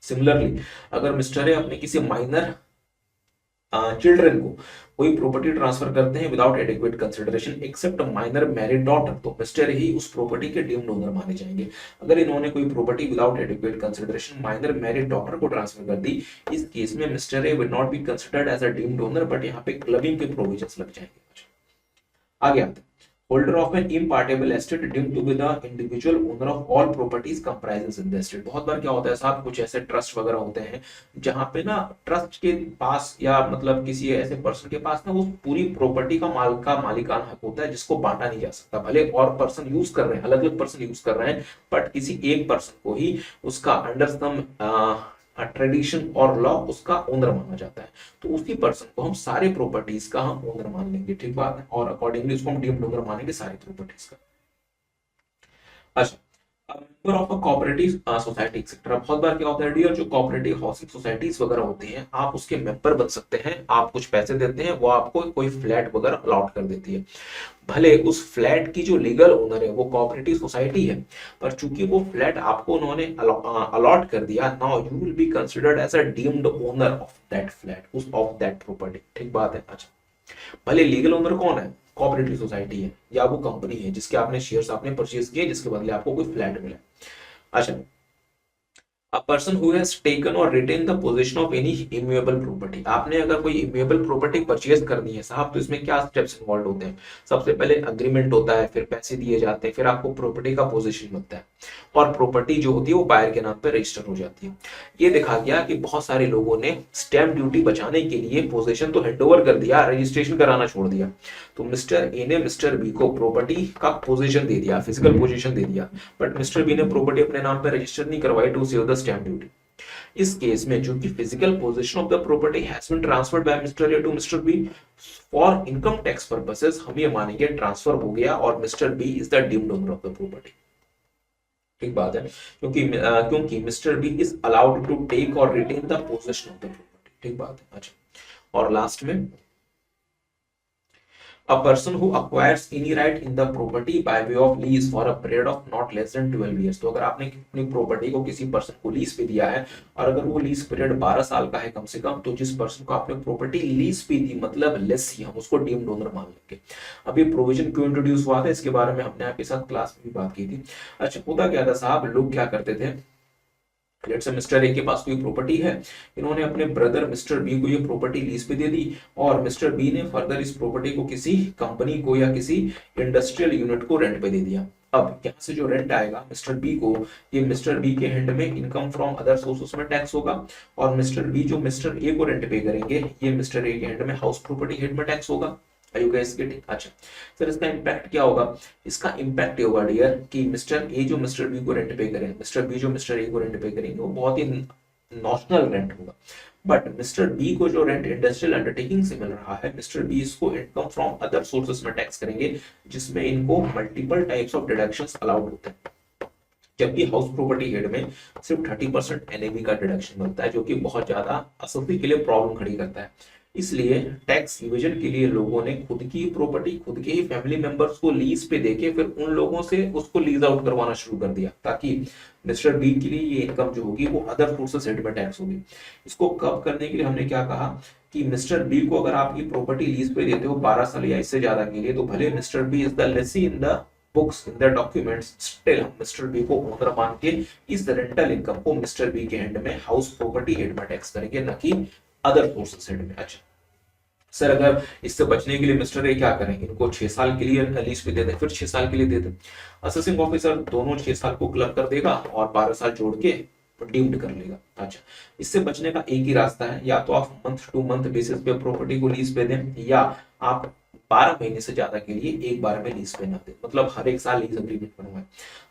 Similarly, अगर मिस्टर ए अपने किसी माइनर चिल्ड्रन को कोई प्रॉपर्टी ट्रांसफर करते हैं without adequate consideration except minor married daughter, तो मिस्टर ही उस प्रॉपर्टी के डीम्ड ओनर माने जाएंगे। अगर इन्होंने कोई property without adequate consideration minor married daughter को ट्रांसफर कर दी, इस केस में mister A will not be considered as a deemed owner, but यहाँ पे क्लबिंग के प्रोविजंस लग जाएंगे। आगे आते हैं, holder of an impartable estate deemed to be the individual owner of all properties comprises in the estate। बहुत बार क्या होता है साहब, कुछ ऐसे ट्रस्ट वगैरह होते हैं जहां पे ना ट्रस्ट के पास या मतलब किसी ऐसे पर्सन के पास ना वो पूरी प्रॉपर्टी का मालिकाना हक होता है जिसको बांटा नहीं जा सकता, भले और पर्सन यूज कर रहे हैं, अलग अलग पर्सन यूज कर रहे हैं, बट किसी एक पर्सन को ही उसका अंडर सम ट्रेडिशन और लॉ उसका ओनर माना जाता है, तो उसी पर्सन को हम सारे प्रॉपर्टीज का हम ओनर मान लेंगे। ठीक बात है, और अकॉर्डिंगली उसको हम डीम्ड ओनर मानेंगे सारी प्रॉपर्टीज का। अच्छा, member of a cooperative society etcetera. बहुत बार क्या होता है डियर, जो कोऑपरेटिव हाउसिंग सोसाइटीज वगैरह होती हैं, आप उसके मेंबर बन सकते हैं, आप कुछ पैसे देते हैं, वो आपको कोई फ्लैट वगैरह अलॉट कर देती है, भले उस फ्लैट की जो लीगल ओनर है वो कोऑपरेटिव सोसाइटी है, पर चूंकि वो फ्लैट आपको उन्होंने अलॉट कर दिया, now you will be considered as a deemed owner of that flat, उस ऑफ दैट प्रॉपर्टी। ठीक बात है। अच्छा, भले लीगल ओनर कौन है, कोऑपरेटिव सोसाइटी है या वो कंपनी है जिसके आपने शेयर्स आपने परचेज किए, जिसके बदले आपको कोई फ्लैट मिला। अच्छा, a person who has taken or retained the possession of any immutable property। आपने अगर कोई immutable property परचेज करनी है साहब, तो इसमें क्या स्टेप्स इन्वॉल्व होते हैं, सबसे पहले अग्रीमेंट होता है, फिर पैसे दिए जाते हैं, फिर आपको प्रॉपर्टी का पोजीशन मिलता है, और प्रॉपर्टी जो होती है वो बायर के नाम पे रजिस्टर हो जाती है। ये देखा गया कि बहुत सारे लोगों ने स्टैंप ड्यूटी बचाने के लिए पोजीशन तो हैंडओवर कर दिया, रजिस्ट्रेशन कराना छोड़ दिया, तो मिस्टर ए ने मिस्टर बी को प्रॉपर्टी का पोजीशन दे दिया, फिजिकल पोजीशन दे दिया, बट मिस्टर बी ने प्रॉपर्टी अपने नाम पे रजिस्टर नहीं करवाई to save the stamp duty. इस केस में चूंकि physical possession of the property has been transferred by mister A to mister B for income tax purposes, हम ये मानेंगे ट्रांसफर हो गया और mister B is the deemed owner of the property. ठीक बात है, क्योंकि mister B is allowed to take और retain the position of the property. ठीक बात है। अच्छा, और लास्ट में a person who acquires any right in the property by way of lease for a period of not less than 12 years। तो अगर आपने अपनी प्रॉपर्टी को किसी पर्सन को लीज पे दिया है और अगर वो लीज पीरियड 12 साल का है कम से कम, तो जिस पर्सन को आपने प्रॉपर्टी लीज पे दी मतलब लेसी, हम उसको डीम्ड ओनर मान लेंगे। अब ये प्रोविजन क्यों इंट्रोड्यूस हुआ था, इसके बारे में हमने आपके साथ क्लास में भी बात की थी। अच्छा, होता क्या था साहब, लोग क्या करते थे, लेट्स से मिस्टर ए के पास कोई प्रॉपर्टी है, इन्होंने अपने ब्रदर मिस्टर बी को ये प्रॉपर्टी लीज पे दे दी, और मिस्टर बी ने फर्दर इस प्रॉपर्टी को किसी कंपनी को या किसी इंडस्ट्रियल यूनिट को रेंट पे दे दिया। अब यहाँ से जो रेंट आएगा मिस्टर बी को, ये मिस्टर बी के हैंड में इनकम फ्रॉम अदर सोर्सेस में टैक्स होगा, और मिस्टर बी जो मिस्टर ए को रेंट पे करेंगे, ये मिस्टर ए के हैंड में हाउस प्रॉपर्टी हेड में टैक्स होगा। Are you guys getting? अच्छा सर, इसका इम्पैक्ट क्या होगा? इसका इम्पैक्ट होगा डियर कि मिस्टर ए जो मिस्टर बी को रेंट पे करेंगे, मिस्टर बी जो मिस्टर ए को रेंट पे करेंगे, वो बहुत ही नॉशनल रेंट होगा। बट मिस्टर बी को जो रेंट इंडस्ट्रियल अंडरटेकिंग से मिल रहा है, मिस्टर बी इसको इनकम फ्रॉम अदर सोर्सेस में टैक्स करेंगे, जिसमें इनको multiple types of deductions allowed होते हैं। जबकि हाउस प्रॉपर्टी हेड में सिर्फ 30% एनएवी का डिडक्शन मिलता है, जो कि बहुत ज्यादा असफी के लिए प्रॉब्लम खड़ी करता है। इसलिए टैक्स इवेजन के लिए लोगों ने खुद की प्रॉपर्टी खुद के ही फैमिली मेंबर्स को लीज पे देके फिर उन लोगों से उसको लीज आउट करवाना शुरू कर दिया, ताकि मिस्टर बी के लिए ये इनकम जो होगी वो अदर सोर्सेस हेड में टैक्स होगी। इसको कब करने के लिए हमने क्या कहा कि मिस्टर बी को अगर आपकी प्रॉपर्टी लीज पे देते हो 12 साल या इससे ज्यादा के लिए, तो भले mister B is the lessee in the books in the documents, still हम मिस्टर बी को ओनर मान के इस रेंटल इनकम को मिस्टर बी के हैंड में हाउस प्रॉपर्टी हेड में टैक्स करेंगे, न कि अदर सोर्सेस हेड में। अच्छा सर, अगर इससे बचने के लिए मिस्टर ए क्या करेंगे, इनको 6 साल के लिए लीज पे दे दें, फिर 6 साल के लिए दे दें। असेसिंग ऑफिसर दोनों 6 साल को क्लब कर देगा और 12 साल जोड़ के डीम्ड कर लेगा। अच्छा, इससे बचने का एक ही रास्ता है, या तो आप मंथ टू मंथ बेसिस पे प्रॉपर्टी को लीज पे दें, या आप 12 महीने से ज्यादा के लिए एक बार में लीज पे ना दें, मतलब हर एक साल लीज अग्रीमेंट बनवाएं।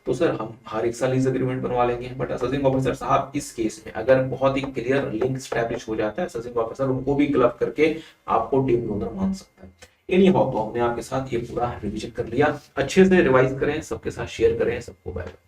तो सर हम हर एक साल लीज अग्रीमेंट बनवा लेंगे, बट असेसिंग ऑफिसर साहब इस केस में अगर बहुत ही क्लियर लिंक स्टैब्लिश हो जाता है, असेसिंग ऑफिसर उनको भी क्लब करके आपको डीम्ड ओनर मान सकता है। एनी हाउ, तो हमने आपके साथ ये पूरा रिवीजन कर लिया। अच्छे से रिवाइज करें, सबके साथ शेयर करें। सबको बाय बाय।